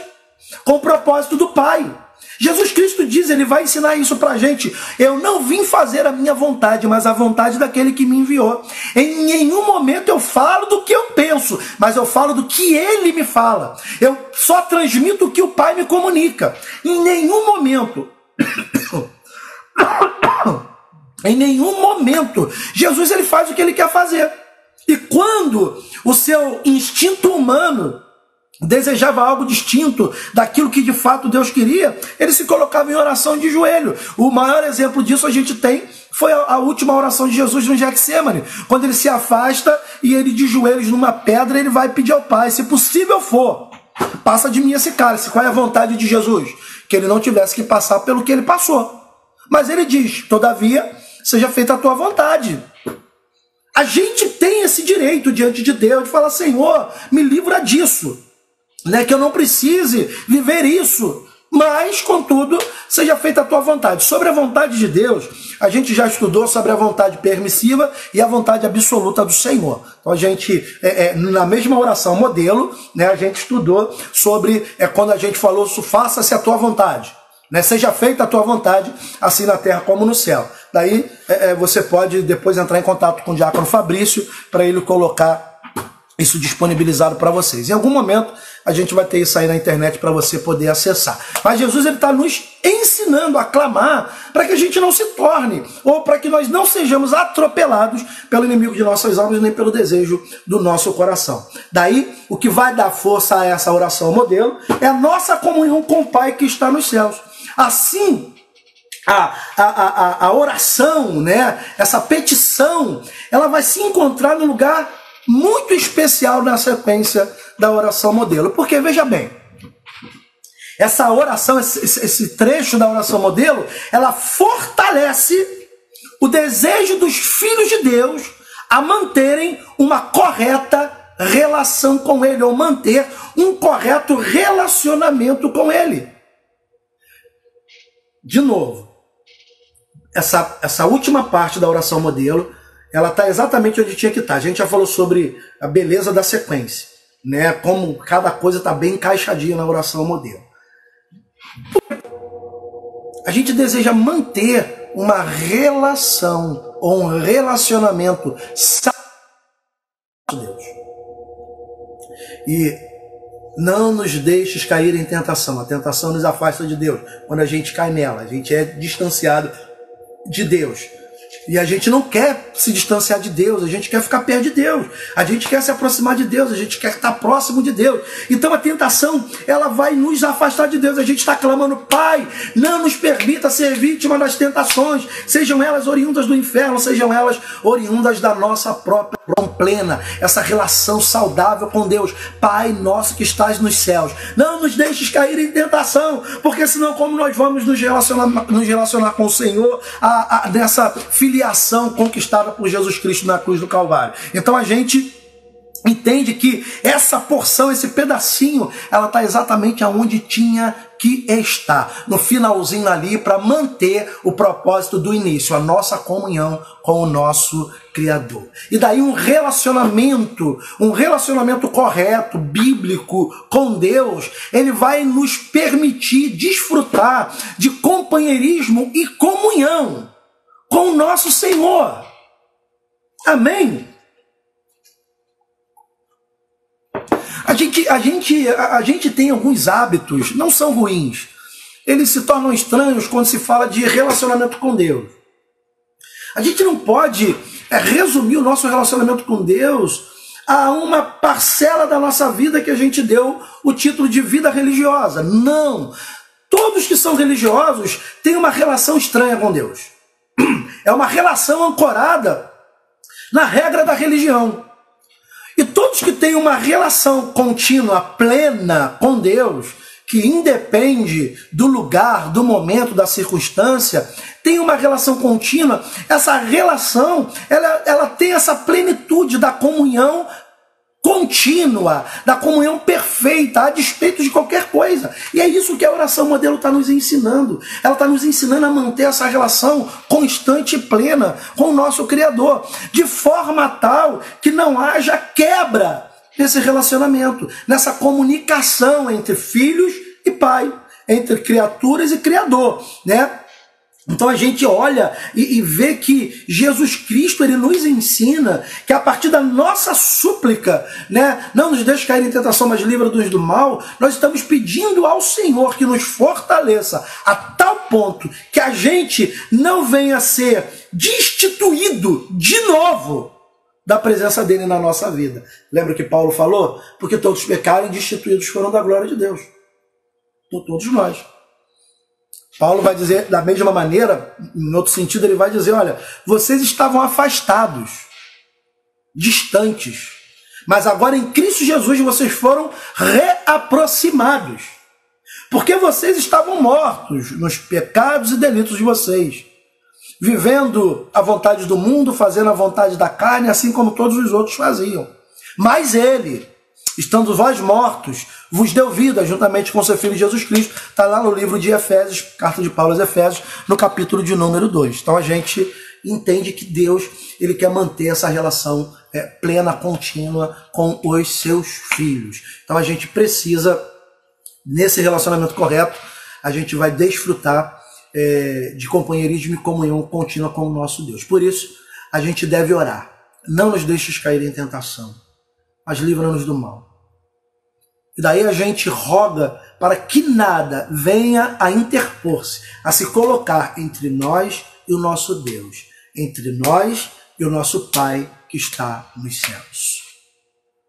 com o propósito do Pai. Jesus Cristo diz, ele vai ensinar isso pra gente. Eu não vim fazer a minha vontade, mas a vontade daquele que me enviou. Em nenhum momento eu falo do que eu penso, mas eu falo do que ele me fala. Eu só transmito o que o Pai me comunica. Em nenhum momento, Jesus ele faz o que ele quer fazer. E quando o seu instinto humano desejava algo distinto daquilo que de fato Deus queria, ele se colocava em oração de joelho. O maior exemplo disso a gente tem foi a última oração de Jesus no Getsemane, quando ele se afasta e ele de joelhos numa pedra, ele vai pedir ao Pai, se possível for, passa de mim esse cálice. Qual é a vontade de Jesus? Que ele não tivesse que passar pelo que ele passou. Mas ele diz, todavia, seja feita a tua vontade. A gente tem esse direito diante de Deus de falar, Senhor, me livra disso. Né, que eu não precise viver isso, mas, contudo, seja feita a tua vontade. Sobre a vontade de Deus, a gente já estudou sobre a vontade permissiva e a vontade absoluta do Senhor. Então, a gente, na mesma oração modelo, né, a gente estudou sobre, quando a gente falou, faça-se a tua vontade. Né, seja feita a tua vontade, assim na terra como no céu. Daí, você pode depois entrar em contato com o diácono Fabrício, para ele colocar isso disponibilizado para vocês. Em algum momento a gente vai ter isso aí na internet para você poder acessar. Mas Jesus ele está nos ensinando a clamar para que a gente não se torne, ou para que nós não sejamos atropelados pelo inimigo de nossas almas, nem pelo desejo do nosso coração. Daí, o que vai dar força a essa oração modelo é a nossa comunhão com o Pai que está nos céus. Assim, a oração, né, essa petição, ela vai se encontrar no lugar muito especial na sequência da oração modelo. Porque, veja bem, essa oração, esse trecho da oração modelo, ela fortalece o desejo dos filhos de Deus a manterem uma correta relação com Ele, ou manter um correto relacionamento com Ele. De novo, essa última parte da oração modelo, ela está exatamente onde tinha que estar. A gente já falou sobre a beleza da sequência, né? Como cada coisa está bem encaixadinha na oração modelo. A gente deseja manter uma relação ou um relacionamento com Deus. E não nos deixes cair em tentação. A tentação nos afasta de Deus. Quando a gente cai nela, a gente é distanciado de Deus. E a gente não quer se distanciar de Deus, a gente quer ficar perto de Deus, a gente quer se aproximar de Deus, a gente quer estar próximo de Deus. Então a tentação, ela vai nos afastar de Deus. A gente está clamando, Pai, não nos permita ser vítima das tentações, sejam elas oriundas do inferno, sejam elas oriundas da nossa própria plena, essa relação saudável com Deus. Pai nosso que estás nos céus, não nos deixes cair em tentação, porque senão como nós vamos nos relacionar com o Senhor nessa filiação conquistada por Jesus Cristo na cruz do Calvário? Então a gente entende que essa porção, esse pedacinho, ela está exatamente aonde tinha que estar, no finalzinho ali, para manter o propósito do início, a nossa comunhão com o nosso Criador. E daí um relacionamento correto, bíblico com Deus, ele vai nos permitir desfrutar de companheirismo e comunhão com o nosso Senhor. Amém? A gente tem alguns hábitos, não são ruins. Eles se tornam estranhos quando se fala de relacionamento com Deus. A gente não pode resumir o nosso relacionamento com Deus a uma parcela da nossa vida que a gente deu o título de vida religiosa. Não! Todos que são religiosos têm uma relação estranha com Deus. É uma relação ancorada na regra da religião. E todos que têm uma relação contínua, plena com Deus, que independe do lugar, do momento, da circunstância, tem uma relação contínua, essa relação, ela tem essa plenitude da comunhão contínua, da comunhão perfeita, a despeito de qualquer coisa. E é isso que a oração modelo está nos ensinando. Ela está nos ensinando a manter essa relação constante e plena com o nosso Criador, de forma tal que não haja quebra nesse relacionamento, nessa comunicação entre filhos e pai, entre criaturas e Criador, né? Então a gente olha e vê que Jesus Cristo, ele nos ensina que a partir da nossa súplica, né, não nos deixe cair em tentação, mas livra-nos do mal, nós estamos pedindo ao Senhor que nos fortaleça a tal ponto que a gente não venha a ser destituído de novo da presença dele na nossa vida. Lembra que Paulo falou? Porque todos pecaram e destituídos foram da glória de Deus. Todos nós. Paulo vai dizer, da mesma maneira, em outro sentido, ele vai dizer, olha, vocês estavam afastados, distantes, mas agora em Cristo Jesus vocês foram reaproximados, porque vocês estavam mortos nos pecados e delitos de vocês, vivendo a vontade do mundo, fazendo a vontade da carne, assim como todos os outros faziam. Mas ele, estando vós mortos, vos deu vida, juntamente com seu Filho Jesus Cristo. Está lá no livro de Efésios, carta de Paulo aos Efésios, no capítulo de número 2. Então a gente entende que Deus, ele quer manter essa relação plena, contínua com os seus filhos. Então a gente precisa, nesse relacionamento correto, a gente vai desfrutar de companheirismo e comunhão contínua com o nosso Deus. Por isso, a gente deve orar. Não nos deixes cair em tentação, mas livra-nos do mal. E daí a gente roga para que nada venha a interpor-se, a se colocar entre nós e o nosso Deus, entre nós e o nosso Pai que está nos céus.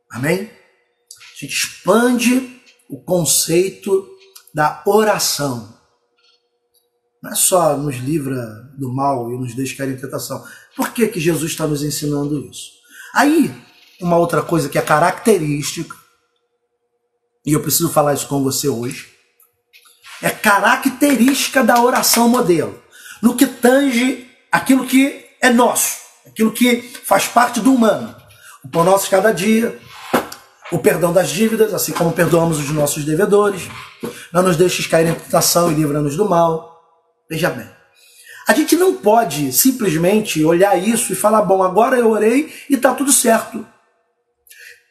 Amém? A gente expande o conceito da oração. Não é só nos livra do mal e nos deixa cair em tentação. Por que que Jesus está nos ensinando isso? Aí, uma outra coisa que é característica, e eu preciso falar isso com você hoje, é característica da oração modelo, no que tange aquilo que é nosso, aquilo que faz parte do humano. O pão nosso de cada dia, o perdão das dívidas, assim como perdoamos os nossos devedores, não nos deixes cair em tentação e livra-nos do mal. Veja bem, a gente não pode simplesmente olhar isso e falar, bom, agora eu orei e está tudo certo.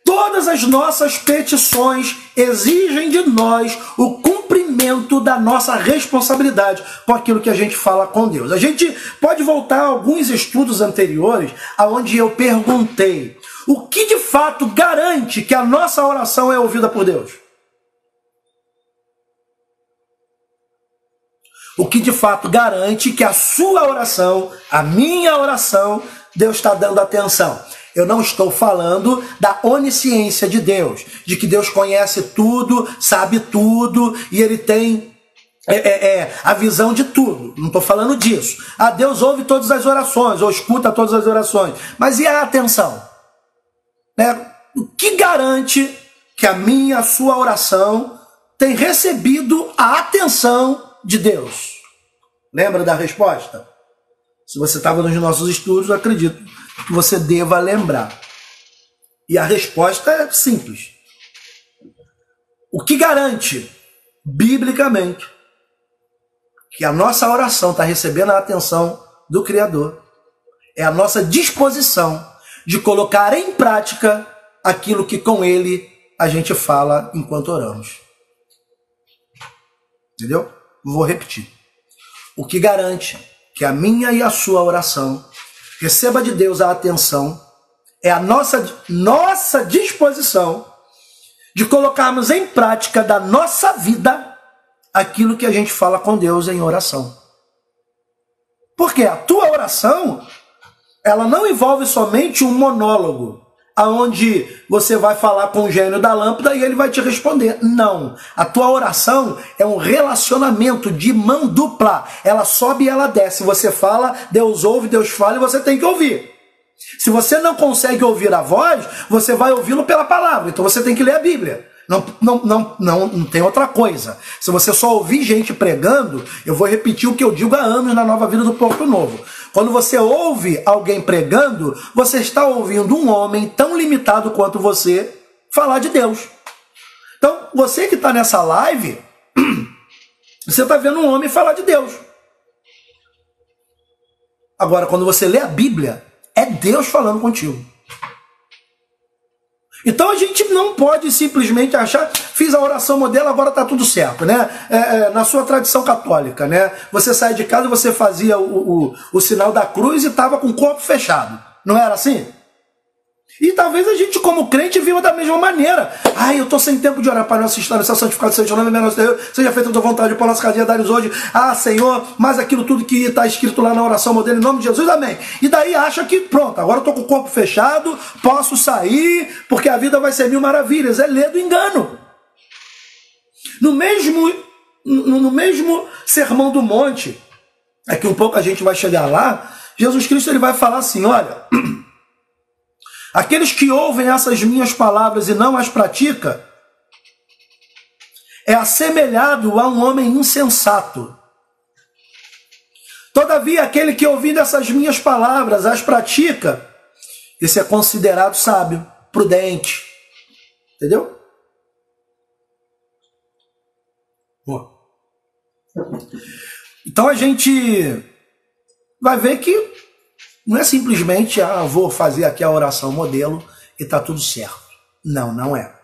Todas as nossas petições exigem de nós o cumprimento da nossa responsabilidade com aquilo que a gente fala com Deus. A gente pode voltar a alguns estudos anteriores, onde eu perguntei o que de fato garante que a nossa oração é ouvida por Deus. O que de fato garante que a sua oração, a minha oração, Deus está dando atenção. Eu não estou falando da onisciência de Deus, de que Deus conhece tudo, sabe tudo e ele tem a visão de tudo. Não estou falando disso. Deus ouve todas as orações, ou escuta todas as orações. Mas e a atenção? né? O que garante que a minha, a sua oração tem recebido a atenção de Deus? Lembra da resposta? Se você estava nos nossos estudos, eu acredito que você deva lembrar. E a resposta é simples. O que garante, biblicamente, que a nossa oração está recebendo a atenção do Criador é a nossa disposição de colocar em prática aquilo que com Ele a gente fala enquanto oramos. Entendeu? Vou repetir. O que garante que a minha e a sua oração receba de Deus a atenção é a nossa disposição de colocarmos em prática da nossa vida aquilo que a gente fala com Deus em oração. Porque a tua oração, ela não envolve somente um monólogo, aonde você vai falar com o gênio da lâmpada e ele vai te responder. Não. A tua oração é um relacionamento de mão dupla. Ela sobe e ela desce. Você fala, Deus ouve, Deus fala e você tem que ouvir. Se você não consegue ouvir a voz, você vai ouvi-lo pela palavra. Então você tem que ler a Bíblia. Não tem outra coisa. Se você só ouvir gente pregando, eu vou repetir o que eu digo há anos na Nova Vida do Porto Novo. Quando você ouve alguém pregando, você está ouvindo um homem tão limitado quanto você falar de Deus. Então, você que está nessa live, você está vendo um homem falar de Deus. Agora, quando você lê a Bíblia, é Deus falando contigo. Então a gente não pode simplesmente achar, fiz a oração modelo, agora está tudo certo, né? Na sua tradição católica, né? Você sai de casa, você fazia o sinal da cruz e estava com o corpo fechado. Não era assim? E talvez a gente, como crente, viva da mesma maneira. Ai, eu estou sem tempo de orar para nossa história, seja santificado seja o nome, seja feita a tua vontade, por nossa cadeia, dá-nos hoje. Ah, Senhor, mas aquilo tudo que está escrito lá na oração modelo, em nome de Jesus, amém. E daí acha que, pronto, agora eu estou com o corpo fechado, posso sair, porque a vida vai ser mil maravilhas. É ler do engano. No mesmo Sermão do Monte, aqui um pouco a gente vai chegar lá, Jesus Cristo ele vai falar assim, olha... Aqueles que ouvem essas minhas palavras e não as praticam, é assemelhado a um homem insensato. Todavia, aquele que ouvindo essas minhas palavras as pratica, esse é considerado sábio, prudente. Entendeu? Então a gente vai ver que não é simplesmente, vou fazer aqui a oração modelo e está tudo certo. Não, não é.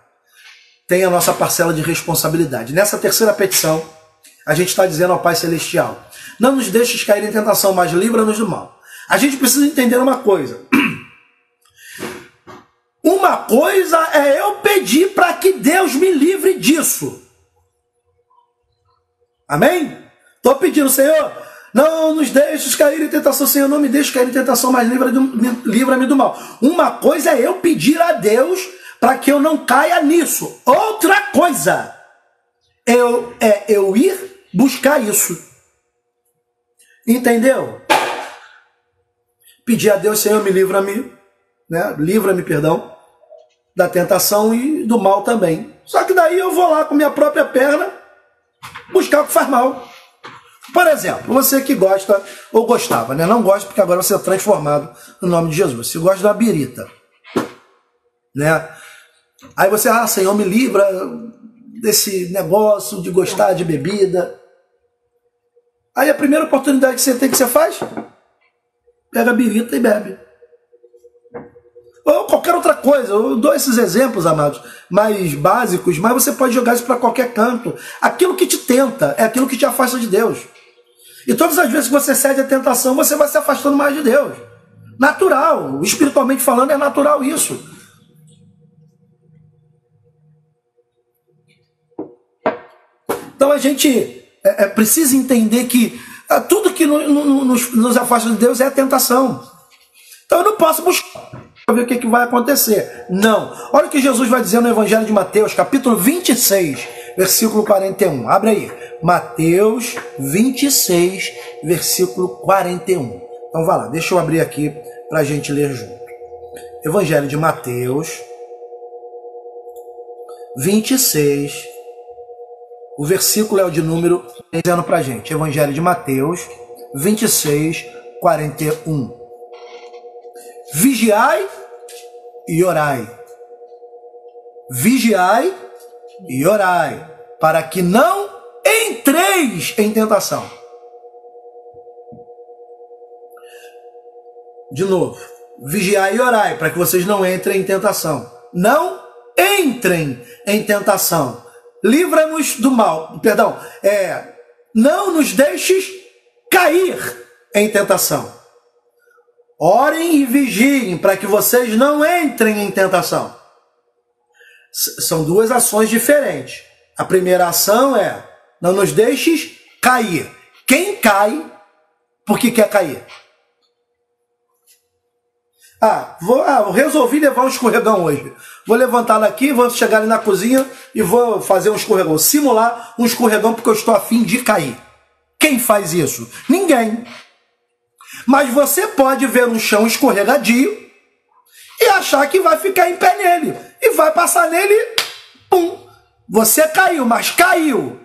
Tem a nossa parcela de responsabilidade. Nessa terceira petição, a gente está dizendo ao Pai Celestial, não nos deixes cair em tentação, mas livra-nos do mal. A gente precisa entender uma coisa. Uma coisa é eu pedir para que Deus me livre disso. Amém? Estou pedindo, Senhor... Não nos deixes cair em tentação, Senhor, não me deixes cair em tentação, mas livra-me do mal. Uma coisa é eu pedir a Deus para que eu não caia nisso. Outra coisa é eu ir buscar isso. Entendeu? Pedir a Deus, Senhor, livra-me, perdão, da tentação e do mal também. Só que daí eu vou lá com minha própria perna buscar o que faz mal. Por exemplo, você que gosta, ou gostava, né? Não gosta porque agora você é transformado no nome de Jesus. Você gosta da birita, né? Aí você, Senhor, me livra desse negócio de gostar de bebida. Aí a primeira oportunidade que você tem, que você faz? Pega a birita e bebe. Ou qualquer outra coisa. Eu dou esses exemplos, amados, mais básicos, mas você pode jogar isso para qualquer canto. Aquilo que te tenta é aquilo que te afasta de Deus. E todas as vezes que você cede à tentação, você vai se afastando mais de Deus. Natural. Espiritualmente falando, é natural isso. Então a gente precisa entender que tudo que nos afasta de Deus é a tentação. Então eu não posso buscar para ver o que vai acontecer. Não. Olha o que Jesus vai dizer no Evangelho de Mateus, capítulo 26, versículo 41. Abre aí. Mateus 26, versículo 41. Então vai lá, deixa eu abrir aqui para a gente ler junto. Evangelho de Mateus, 26, o versículo é o de número, dizendo pra gente, Evangelho de Mateus, 26, 41. Vigiai e orai. Vigiai e orai, para que não entreis em tentação. De novo, vigiai e orai, para que vocês não entrem em tentação. Não entrem em tentação. Livra-nos do mal. Perdão, não nos deixes cair em tentação. Orem e vigiem para que vocês não entrem em tentação. São duas ações diferentes. A primeira ação é não nos deixes cair. Quem cai porque quer cair? Eu resolvi levar um escorregão hoje. Vou levantar daqui, vou chegar ali na cozinha e vou fazer um escorregão. Simular um escorregão porque eu estou a fim de cair. Quem faz isso? Ninguém. Mas você pode ver um chão escorregadio e achar que vai ficar em pé nele. E vai passar nele, pum. Você caiu, mas caiu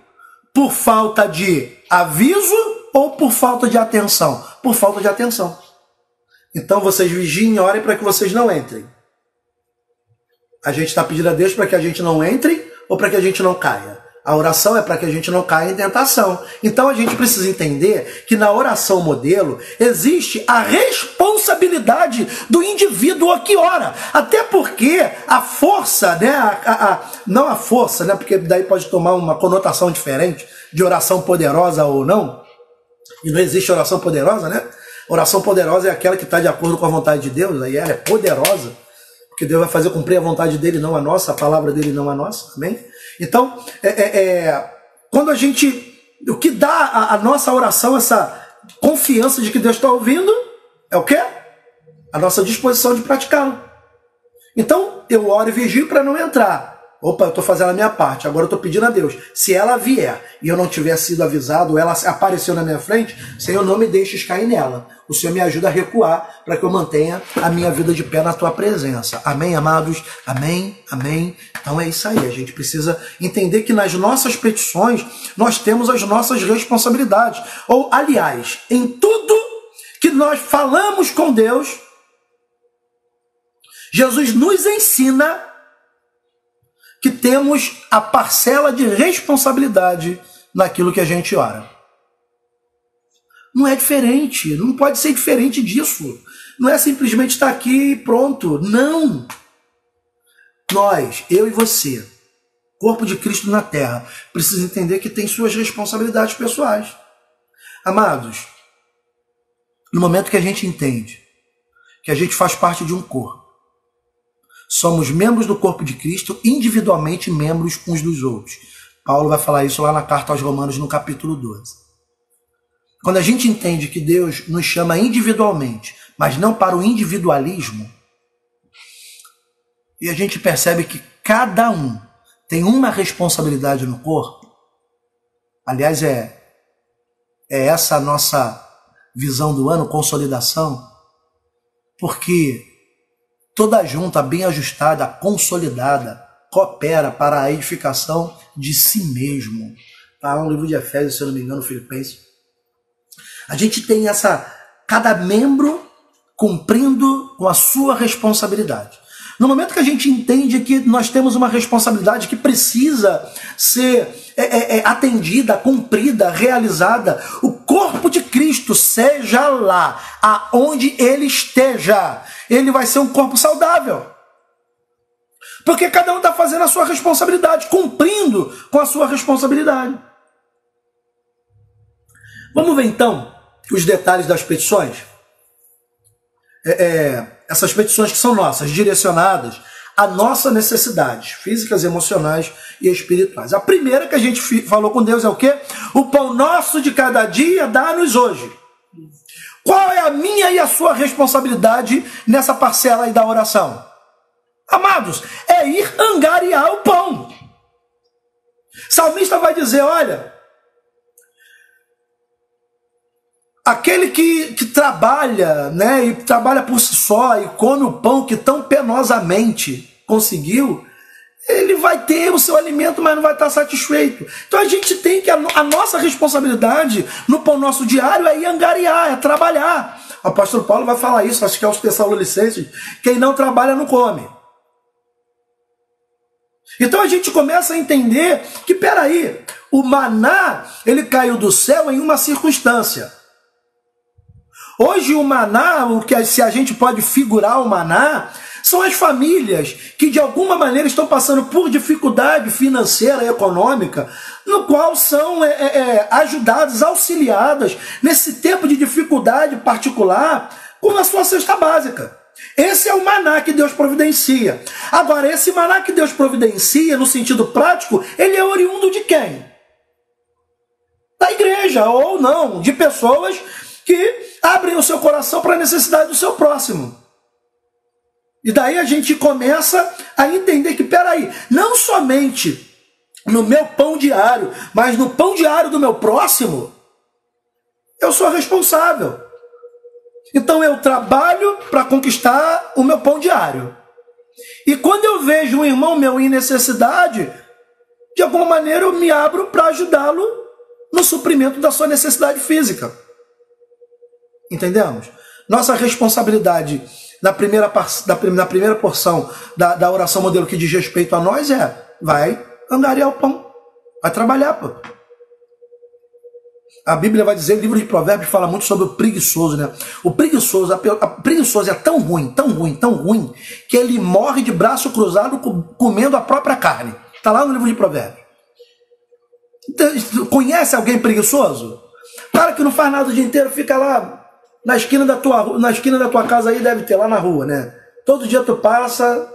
por falta de aviso ou por falta de atenção? Por falta de atenção. Então vocês vigiem e orem para que vocês não entrem. A gente está pedindo a Deus para que a gente não entre ou para que a gente não caia? A oração é para que a gente não caia em tentação. Então a gente precisa entender que na oração modelo existe a responsabilidade do indivíduo que ora. Até porque a força, né, não a força, né, porque daí pode tomar uma conotação diferente de oração poderosa ou não. E não existe oração poderosa, né? Oração poderosa é aquela que está de acordo com a vontade de Deus, aí ela é poderosa, porque Deus vai fazer cumprir a vontade dele, não a nossa, a palavra dele, não a nossa, amém? Então, quando a gente, o que dá a nossa oração, essa confiança de que Deus está ouvindo, é o quê? A nossa disposição de praticá-lo. Então, eu oro e vigio para não entrar. Opa, eu estou fazendo a minha parte, agora eu estou pedindo a Deus. Se ela vier e eu não tiver sido avisado, ou ela apareceu na minha frente, Senhor, não me deixes cair nela. O Senhor me ajuda a recuar para que eu mantenha a minha vida de pé na tua presença. Amém, amados? Amém, amém. Então é isso aí, a gente precisa entender que nas nossas petições nós temos as nossas responsabilidades. Ou, aliás, em tudo que nós falamos com Deus, Jesus nos ensina que temos a parcela de responsabilidade naquilo que a gente ora. Não é diferente, não pode ser diferente disso. Não é simplesmente estar aqui e pronto. Não! Nós, eu e você, corpo de Cristo na terra, precisa entender que tem suas responsabilidades pessoais. Amados, no momento que a gente entende que a gente faz parte de um corpo, somos membros do corpo de Cristo, individualmente membros uns dos outros. Paulo vai falar isso lá na carta aos Romanos, no capítulo 12. Quando a gente entende que Deus nos chama individualmente, mas não para o individualismo, e a gente percebe que cada um tem uma responsabilidade no corpo, aliás, é essa a nossa visão do ano, consolidação, porque toda junta, bem ajustada, consolidada, coopera para a edificação de si mesmo. Está lá no livro de Efésios, se eu não me engano, Filipenses. A gente tem cada membro cumprindo com a sua responsabilidade. No momento que a gente entende que nós temos uma responsabilidade que precisa ser atendida, cumprida, realizada, o corpo de Cristo, seja lá aonde ele esteja, ele vai ser um corpo saudável. Porque cada um está fazendo a sua responsabilidade, cumprindo com a sua responsabilidade. Vamos ver então os detalhes das petições? Essas petições que são nossas, direcionadas à nossa necessidades físicas, emocionais e espirituais. A primeira que a gente falou com Deus é o quê? O pão nosso de cada dia dá-nos hoje. Qual é a minha e a sua responsabilidade nessa parcela aí da oração? Amados, é ir angariar o pão. Salmista vai dizer, olha, aquele que trabalha, né, e trabalha por si só e come o pão que tão penosamente conseguiu, ele vai ter o seu alimento, mas não vai estar satisfeito. Então a gente tem que, a nossa responsabilidade no pão nosso diário é ir angariar, é trabalhar. O apóstolo Paulo vai falar isso, acho que é aos Tessalonicenses, quem não trabalha não come. Então a gente começa a entender que, peraí, o maná, ele caiu do céu em uma circunstância. Hoje o maná, se a gente pode figurar o maná, são as famílias que de alguma maneira estão passando por dificuldade financeira e econômica, no qual são ajudadas, auxiliadas nesse tempo de dificuldade particular com a sua cesta básica. Esse é o maná que Deus providencia. Agora, esse maná que Deus providencia, no sentido prático, ele é oriundo de quem? Da igreja, ou não, de pessoas que abrem o seu coração para a necessidade do seu próximo. E daí a gente começa a entender que, peraí, não somente no meu pão diário, mas no pão diário do meu próximo, eu sou responsável. Então eu trabalho para conquistar o meu pão diário. E quando eu vejo um irmão meu em necessidade, de alguma maneira eu me abro para ajudá-lo no suprimento da sua necessidade física. Entendemos? Nossa responsabilidade na primeira porção da oração modelo que diz respeito a nós vai angariar o pão, vai trabalhar, pô. A Bíblia vai dizer, o livro de Provérbios fala muito sobre o preguiçoso, né? O preguiçoso é tão ruim, que ele morre de braço cruzado comendo a própria carne. Está lá no livro de Provérbios. Conhece alguém preguiçoso? Cara que não faz nada o dia inteiro, fica lá na esquina da tua casa aí, deve ter lá na rua, né? Todo dia tu passa,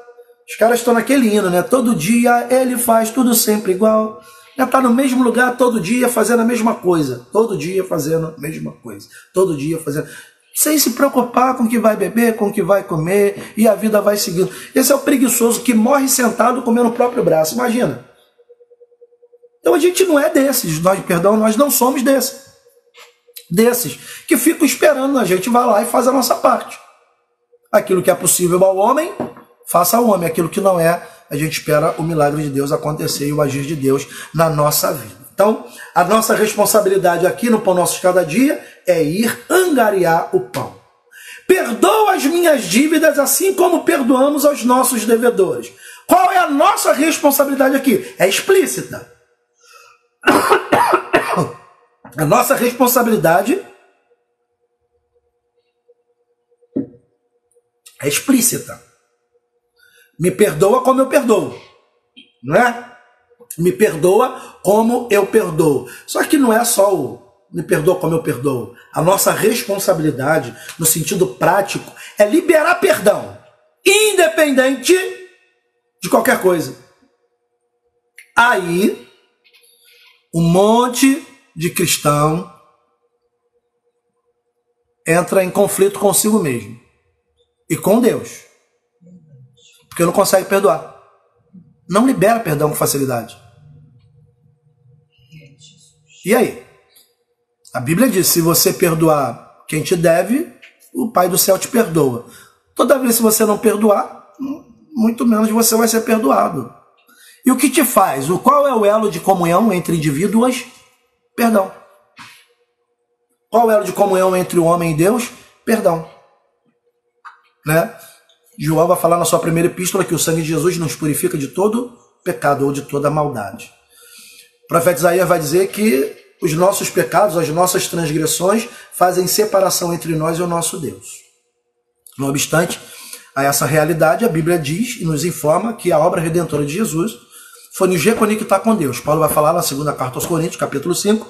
os caras estão naquele hino, né? Todo dia ele faz tudo sempre igual. Está no mesmo lugar todo dia fazendo a mesma coisa. Todo dia fazendo a mesma coisa. Todo dia fazendo. Sem se preocupar com o que vai beber, com o que vai comer, e a vida vai seguindo. Esse é o preguiçoso que morre sentado comendo o próprio braço. Imagina. Então a gente não é desses. Nós não somos desses. Desses que ficam esperando, a gente vai lá e faz a nossa parte. Aquilo que é possível ao homem, faça ao homem. Aquilo que não é, a gente espera o milagre de Deus acontecer e o agir de Deus na nossa vida. Então, a nossa responsabilidade aqui no Pão Nosso de Cada Dia é ir angariar o pão. Perdoa as minhas dívidas assim como perdoamos aos nossos devedores. Qual é a nossa responsabilidade aqui? É explícita. A nossa responsabilidade é explícita. Me perdoa como eu perdoo, não é? Me perdoa como eu perdoo. Só que não é só o me perdoa como eu perdoo. A nossa responsabilidade, no sentido prático, é liberar perdão, independente de qualquer coisa. Aí, um monte de cristão entra em conflito consigo mesmo e com Deus. Porque não consegue perdoar. Não libera perdão com facilidade. E aí? A Bíblia diz, se você perdoar quem te deve, o Pai do céu te perdoa. Toda vez que você não perdoar, muito menos você vai ser perdoado. E o que te faz? Qual é o elo de comunhão entre indivíduos? Perdão. Qual é o elo de comunhão entre o homem e Deus? Perdão. Né? João vai falar na sua primeira epístola que o sangue de Jesus nos purifica de todo pecado ou de toda maldade. O profeta Isaías vai dizer que os nossos pecados, as nossas transgressões fazem separação entre nós e o nosso Deus. Não obstante a essa realidade, a Bíblia diz e nos informa que a obra redentora de Jesus foi nos reconectar com Deus. Paulo vai falar na segunda carta aos Coríntios, capítulo 5,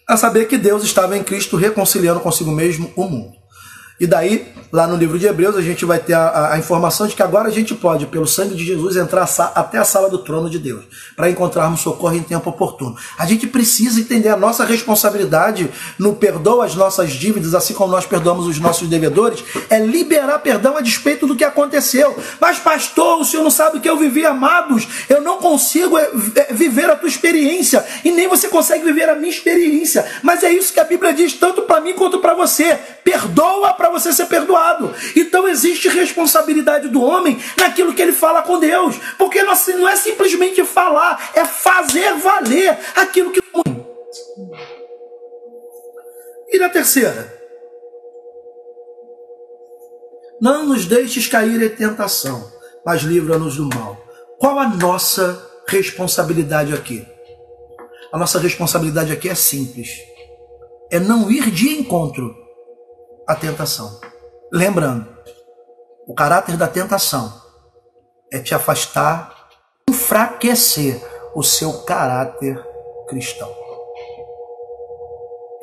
a saber que Deus estava em Cristo reconciliando consigo mesmo o mundo. E daí, lá no livro de Hebreus, a gente vai ter a informação de que agora a gente pode, pelo sangue de Jesus, entrar até a sala do trono de Deus, para encontrarmos socorro em tempo oportuno. A gente precisa entender a nossa responsabilidade no perdoa as nossas dívidas, assim como nós perdoamos os nossos devedores, é liberar perdão a despeito do que aconteceu. Mas pastor, o senhor não sabe o que eu vivi, amados, eu não consigo viver a tua experiência, e nem você consegue viver a minha experiência. Mas é isso que a Bíblia diz, tanto para mim quanto para você. Perdoa para você ser perdoado. Então existe responsabilidade do homem naquilo que ele fala com Deus. Porque não é simplesmente falar, é fazer valer aquilo que... E na terceira, não nos deixes cair em tentação, mas livra-nos do mal. Qual a nossa responsabilidade aqui? A nossa responsabilidade aqui é simples. É não ir de encontro à tentação. Lembrando, o caráter da tentação é te afastar, enfraquecer o seu caráter cristão.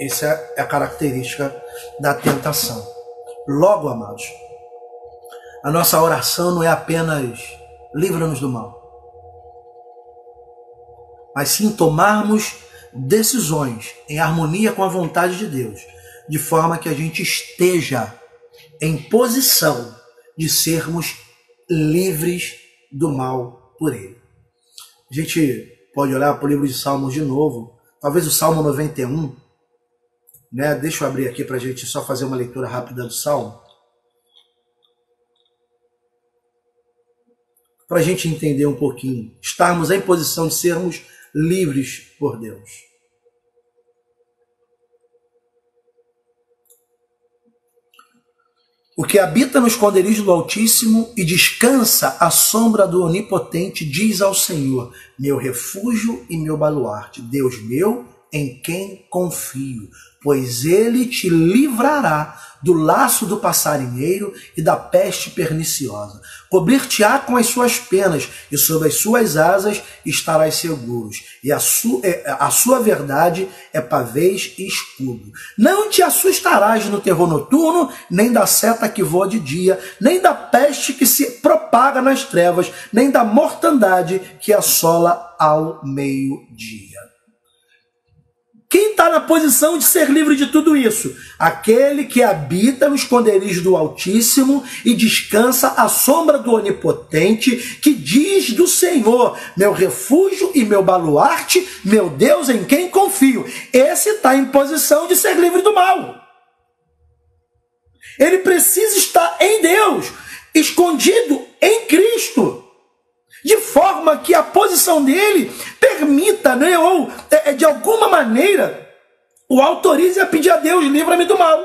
Essa é a característica da tentação. Logo, amados, a nossa oração não é apenas livra-nos do mal, mas sim tomarmos decisões em harmonia com a vontade de Deus, de forma que a gente esteja em posição de sermos livres do mal por Ele. A gente pode olhar para o livro de Salmos de novo, talvez o Salmo 91, né? Deixa eu abrir aqui para a gente só fazer uma leitura rápida do Salmo, para a gente entender um pouquinho, estarmos em posição de sermos livres por Deus. O que habita no esconderijo do Altíssimo e descansa à sombra do Onipotente diz ao Senhor, meu refúgio e meu baluarte, Deus meu, em quem confio, pois ele te livrará do laço do passarinheiro e da peste perniciosa. Cobrir-te-á com as suas penas, e sob as suas asas estarás seguros. E a sua verdade é pavês e escudo. Não te assustarás no terror noturno, nem da seta que voa de dia, nem da peste que se propaga nas trevas, nem da mortandade que assola ao meio-dia. Quem está na posição de ser livre de tudo isso? Aquele que habita no esconderijo do Altíssimo e descansa à sombra do Onipotente, que diz do Senhor, meu refúgio e meu baluarte, meu Deus em quem confio. Esse está em posição de ser livre do mal. Ele precisa estar em Deus, escondido em Cristo, de forma que a posição dele permita, né, ou de alguma maneira o autorize a pedir a Deus, livra-me do mal.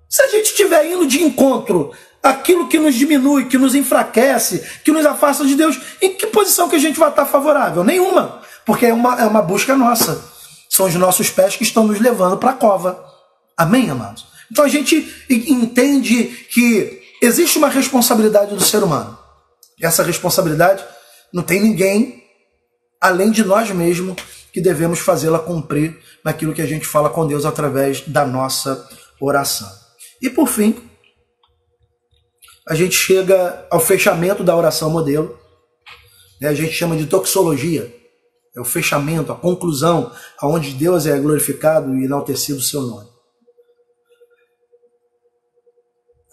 Se a gente estiver indo de encontro àquilo que nos diminui, que nos enfraquece, que nos afasta de Deus, em que posição que a gente vai estar favorável? Nenhuma, porque é uma busca nossa. São os nossos pés que estão nos levando para a cova. Amém, amados? Então a gente entende que existe uma responsabilidade do ser humano. E essa responsabilidade não tem ninguém, além de nós mesmos, que devemos fazê-la cumprir naquilo que a gente fala com Deus através da nossa oração. E por fim, a gente chega ao fechamento da oração modelo. A gente chama de doxologia. É o fechamento, a conclusão, aonde Deus é glorificado e enaltecido o seu nome.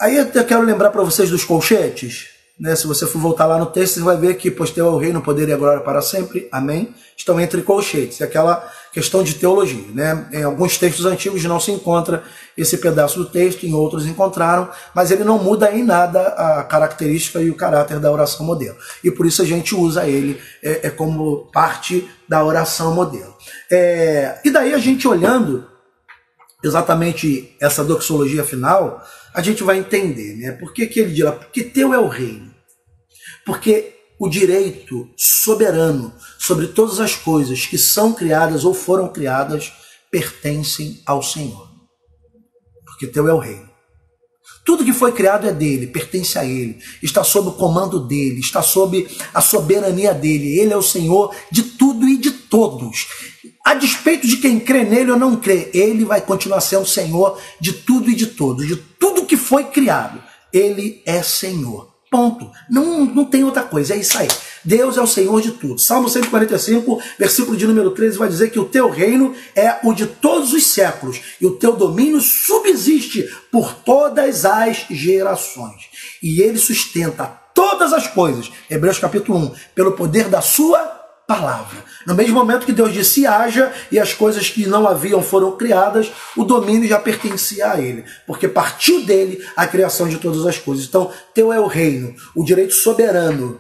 Aí eu quero lembrar para vocês dos colchetes. Né? Se você for voltar lá no texto, você vai ver que pois teu é o reino, o poder e a glória para sempre, amém, estão entre colchetes, é aquela questão de teologia, né? Em alguns textos antigos não se encontra esse pedaço do texto, em outros encontraram, mas ele não muda em nada a característica e o caráter da oração modelo, e por isso a gente usa ele como parte da oração modelo. E daí a gente olhando exatamente essa doxologia final, a gente vai entender, né? Por que ele diz lá? Porque teu é o reino. Porque o direito soberano sobre todas as coisas que são criadas ou foram criadas pertencem ao Senhor. Porque teu é o reino. Tudo que foi criado é dele, pertence a ele, está sob o comando dele, está sob a soberania dele. Ele é o Senhor de tudo e de todos. A despeito de quem crê nele ou não crê, ele vai continuar sendo o Senhor de tudo e de todos, de tudo que foi criado. Ele é Senhor. Ponto. Não tem outra coisa, é isso aí. Deus é o Senhor de tudo. Salmo 145, versículo de número 13, vai dizer que o teu reino é o de todos os séculos e o teu domínio subsiste por todas as gerações. E ele sustenta todas as coisas, Hebreus capítulo 1, pelo poder da sua palavra. No mesmo momento que Deus disse haja e as coisas que não haviam foram criadas, o domínio já pertencia a ele, porque partiu dele a criação de todas as coisas. Então, teu é o reino, o direito soberano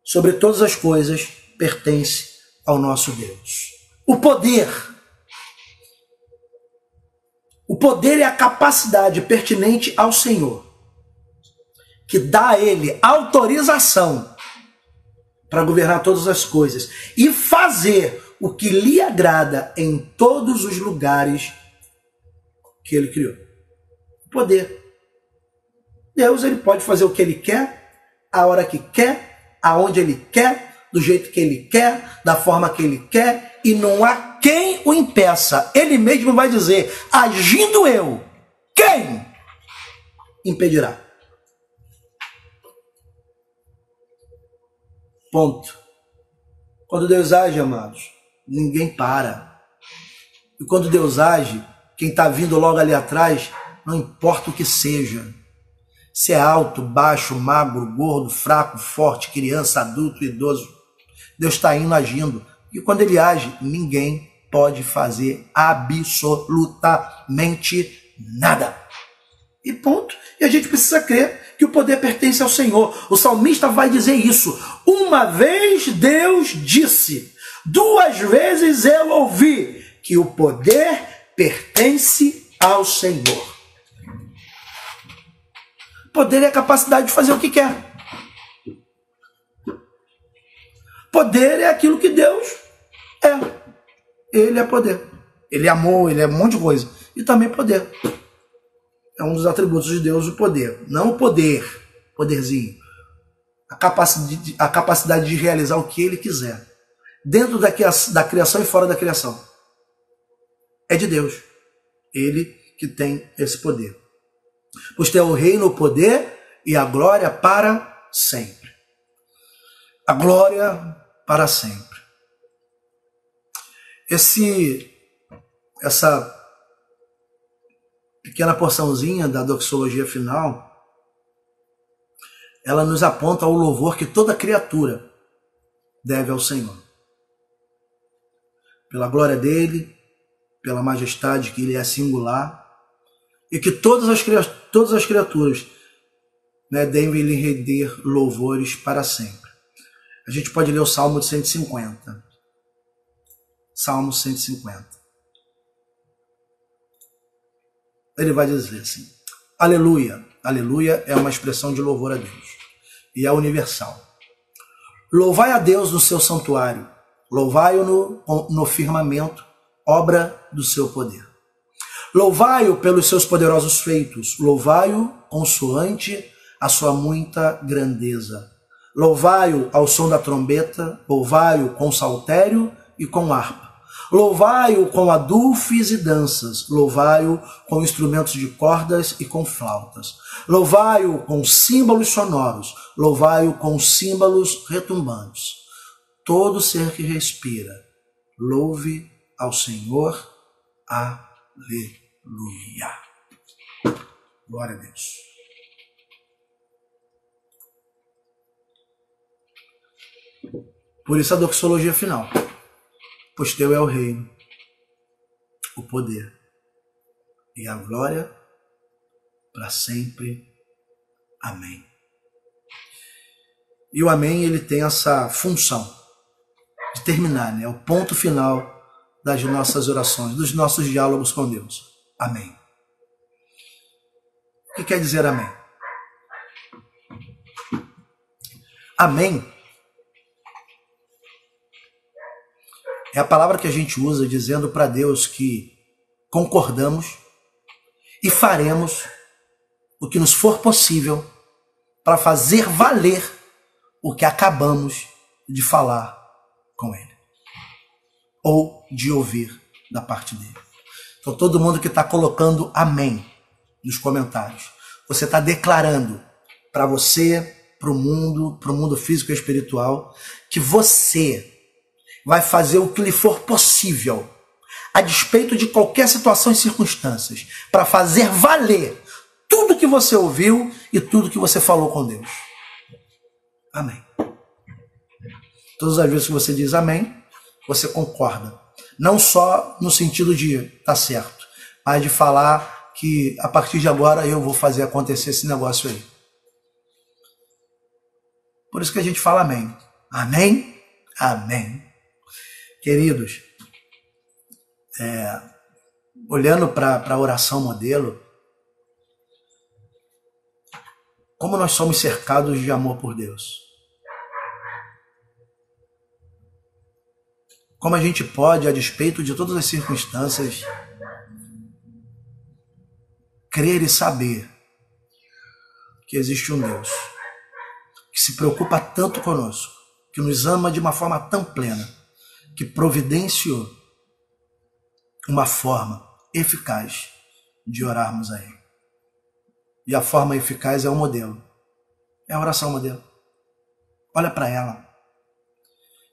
sobre todas as coisas pertence ao nosso Deus. O poder é a capacidade pertinente ao Senhor, que dá a ele autorização para governar todas as coisas e fazer o que lhe agrada em todos os lugares que ele criou. Poder. Deus, ele pode fazer o que ele quer, a hora que quer, aonde ele quer, do jeito que ele quer, da forma que ele quer, e não há quem o impeça. Ele mesmo vai dizer, agindo eu, quem impedirá? Ponto. Quando Deus age, amados, ninguém para. E quando Deus age, quem está vindo logo ali atrás, não importa o que seja. Se é alto, baixo, magro, gordo, fraco, forte, criança, adulto, idoso, Deus está indo agindo. E quando ele age, ninguém pode fazer absolutamente nada. E ponto. E a gente precisa crer que o poder pertence ao Senhor. O salmista vai dizer isso. Uma vez Deus disse, 2 vezes eu ouvi que o poder pertence ao Senhor. Poder é a capacidade de fazer o que quer. Poder é aquilo que Deus é. Ele é poder. Ele é amor, ele é um monte de coisa. E também poder. É um dos atributos de Deus, o poder. Não o poderzinho. A capacidade de realizar o que ele quiser. Dentro da criação e fora da criação. É de Deus. Ele que tem esse poder. Pois tem o reino, o poder e a glória para sempre. A glória para sempre. Essa pequena porçãozinha da doxologia final, ela nos aponta ao louvor que toda criatura deve ao Senhor. Pela glória dele, pela majestade que ele é singular, e que todas as criaturas, né, devem lhe render louvores para sempre. A gente pode ler o Salmo 150. Salmo 150. Ele vai dizer assim, aleluia. Aleluia é uma expressão de louvor a Deus. E é universal. Louvai a Deus no seu santuário. Louvai-o no firmamento, obra do seu poder. Louvai-o pelos seus poderosos feitos. Louvai-o consoante a sua muita grandeza. Louvai-o ao som da trombeta. Louvai-o com saltério e com harpa. Louvai-o com adufes e danças, louvai-o com instrumentos de cordas e com flautas. Louvai-o com símbolos sonoros, louvai-o com símbolos retumbantes. Todo ser que respira, louve ao Senhor. Aleluia. Glória a Deus. Por isso a doxologia final. Pois teu é o reino, o poder e a glória para sempre. Amém. E o amém, ele tem essa função de terminar, né? É o ponto final das nossas orações, dos nossos diálogos com Deus. Amém. O que quer dizer amém? Amém é a palavra que a gente usa dizendo para Deus que concordamos e faremos o que nos for possível para fazer valer o que acabamos de falar com Ele ou de ouvir da parte dele. Então todo mundo que está colocando amém nos comentários, você está declarando para você, para o mundo físico e espiritual, que você vai fazer o que lhe for possível, a despeito de qualquer situação e circunstâncias, para fazer valer tudo que você ouviu e tudo que você falou com Deus. Amém. Todas as vezes que você diz amém, você concorda. Não só no sentido de tá certo, mas de falar que a partir de agora eu vou fazer acontecer esse negócio aí. Por isso que a gente fala amém. Amém? Amém. Queridos, olhando para a oração modelo, como nós somos cercados de amor por Deus. Como a gente pode, a despeito de todas as circunstâncias, crer e saber que existe um Deus que se preocupa tanto conosco, que nos ama de uma forma tão plena, que providenciou uma forma eficaz de orarmos a Ele. E a forma eficaz é o modelo, é a oração modelo. Olha para ela.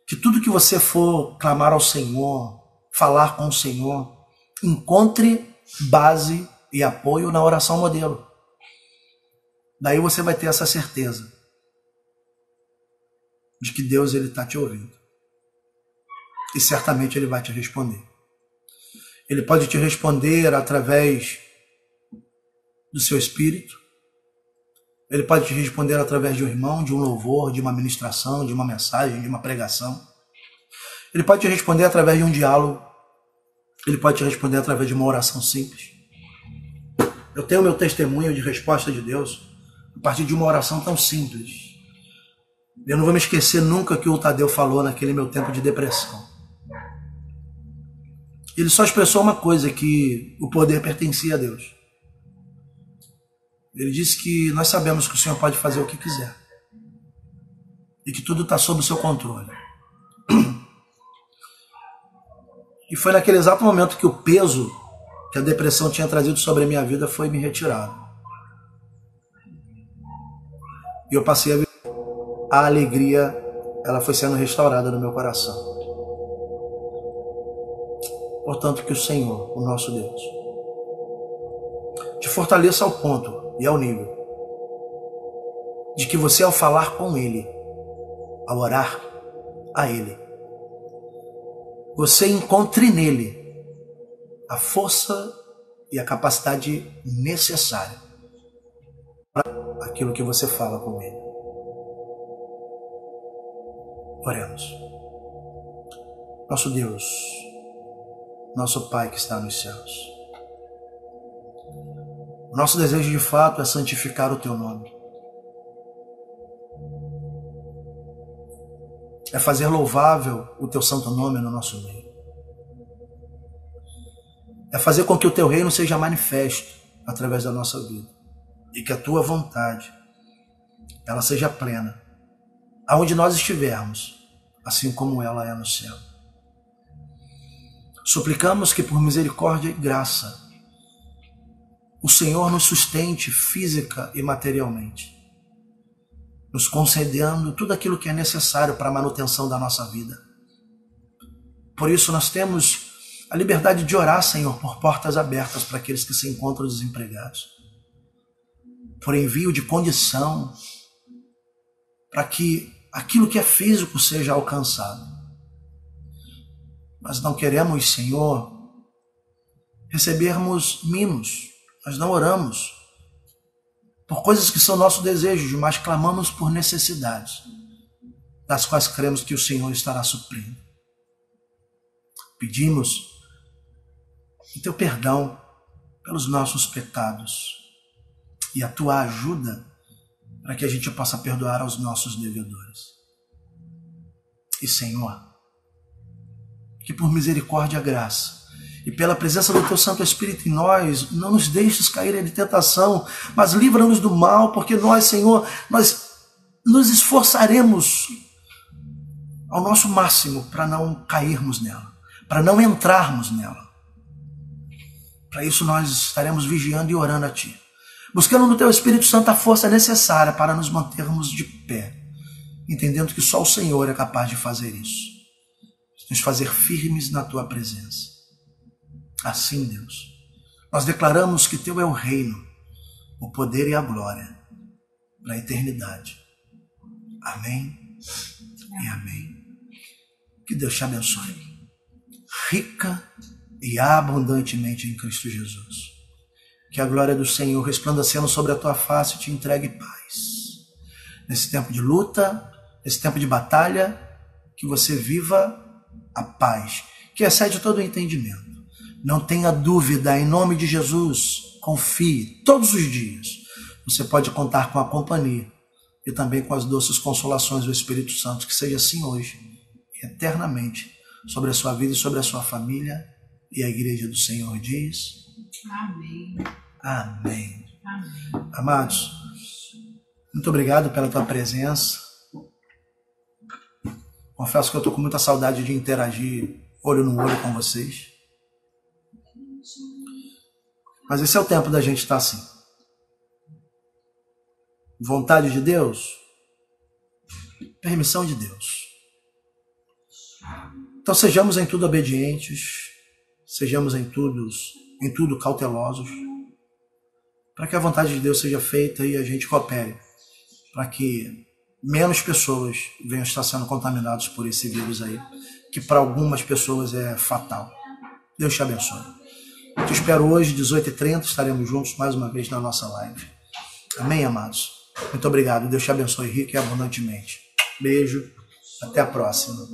Que tudo que você for clamar ao Senhor, falar com o Senhor, encontre base e apoio na oração modelo. Daí você vai ter essa certeza de que Deus está te ouvindo. E certamente Ele vai te responder. Ele pode te responder através do seu espírito. Ele pode te responder através de um irmão, de um louvor, de uma ministração, de uma mensagem, de uma pregação. Ele pode te responder através de um diálogo. Ele pode te responder através de uma oração simples. Eu tenho meu testemunho de resposta de Deus a partir de uma oração tão simples. Eu não vou me esquecer nunca que o Tadeu falou naquele meu tempo de depressão. Ele só expressou uma coisa, que o poder pertencia a Deus. Ele disse que nós sabemos que o Senhor pode fazer o que quiser. E que tudo está sob o seu controle. E foi naquele exato momento que o peso que a depressão tinha trazido sobre a minha vida foi me retirado. E eu passei a ver a alegria, ela foi sendo restaurada no meu coração. Portanto, que o Senhor, o nosso Deus, te fortaleça ao ponto e ao nível de que você, ao falar com Ele, ao orar a Ele, você encontre nele a força e a capacidade necessária para aquilo que você fala com Ele. Oremos. Nosso Deus, nosso Pai que está nos céus, o nosso desejo de fato é santificar o Teu nome. É fazer louvável o Teu santo nome no nosso meio. É fazer com que o Teu reino seja manifesto através da nossa vida. E que a Tua vontade, ela seja plena, aonde nós estivermos, assim como ela é no céu. Suplicamos que por misericórdia e graça, o Senhor nos sustente física e materialmente, nos concedendo tudo aquilo que é necessário para a manutenção da nossa vida. Por isso nós temos a liberdade de orar, Senhor, por portas abertas para aqueles que se encontram desempregados, por envio de condição para que aquilo que é físico seja alcançado. Nós não queremos, Senhor, recebermos mimos. Nós não oramos por coisas que são nosso desejo, mas clamamos por necessidades, das quais cremos que o Senhor estará suprindo. Pedimos o Teu perdão pelos nossos pecados e a Tua ajuda para que a gente possa perdoar aos nossos devedores. E, Senhor, que por misericórdia e graça, e pela presença do Teu Santo Espírito em nós, não nos deixes cair em tentação, mas livra-nos do mal, porque nós, Senhor, nós nos esforçaremos ao nosso máximo para não cairmos nela, para não entrarmos nela. Para isso nós estaremos vigiando e orando a Ti, buscando no Teu Espírito Santo a força necessária para nos mantermos de pé, entendendo que só o Senhor é capaz de fazer isso, nos fazer firmes na Tua presença. Assim, Deus, nós declaramos que Teu é o reino, o poder e a glória para a eternidade. Amém e amém. Que Deus te abençoe, rica e abundantemente em Cristo Jesus. Que a glória do Senhor, resplandecendo sobre a tua face, te entregue paz. Nesse tempo de luta, nesse tempo de batalha, que você viva a paz, que excede todo o entendimento. Não tenha dúvida, em nome de Jesus, confie todos os dias. Você pode contar com a companhia e também com as doces consolações do Espírito Santo. Que seja assim hoje e eternamente sobre a sua vida e sobre a sua família. E a igreja do Senhor diz: Amém. Amém. Amém. Amados, muito obrigado pela tua presença. Confesso que eu estou com muita saudade de interagir olho no olho com vocês. Mas esse é o tempo da gente estar assim. Vontade de Deus, permissão de Deus. Então sejamos em tudo obedientes, sejamos em tudo cautelosos, para que a vontade de Deus seja feita e a gente coopere, para que menos pessoas venham estar sendo contaminadas por esse vírus aí, que para algumas pessoas é fatal. Deus te abençoe. Te espero hoje, 18h30, estaremos juntos mais uma vez na nossa live. Amém, amados? Muito obrigado. Deus te abençoe rico e abundantemente. Beijo. Até a próxima.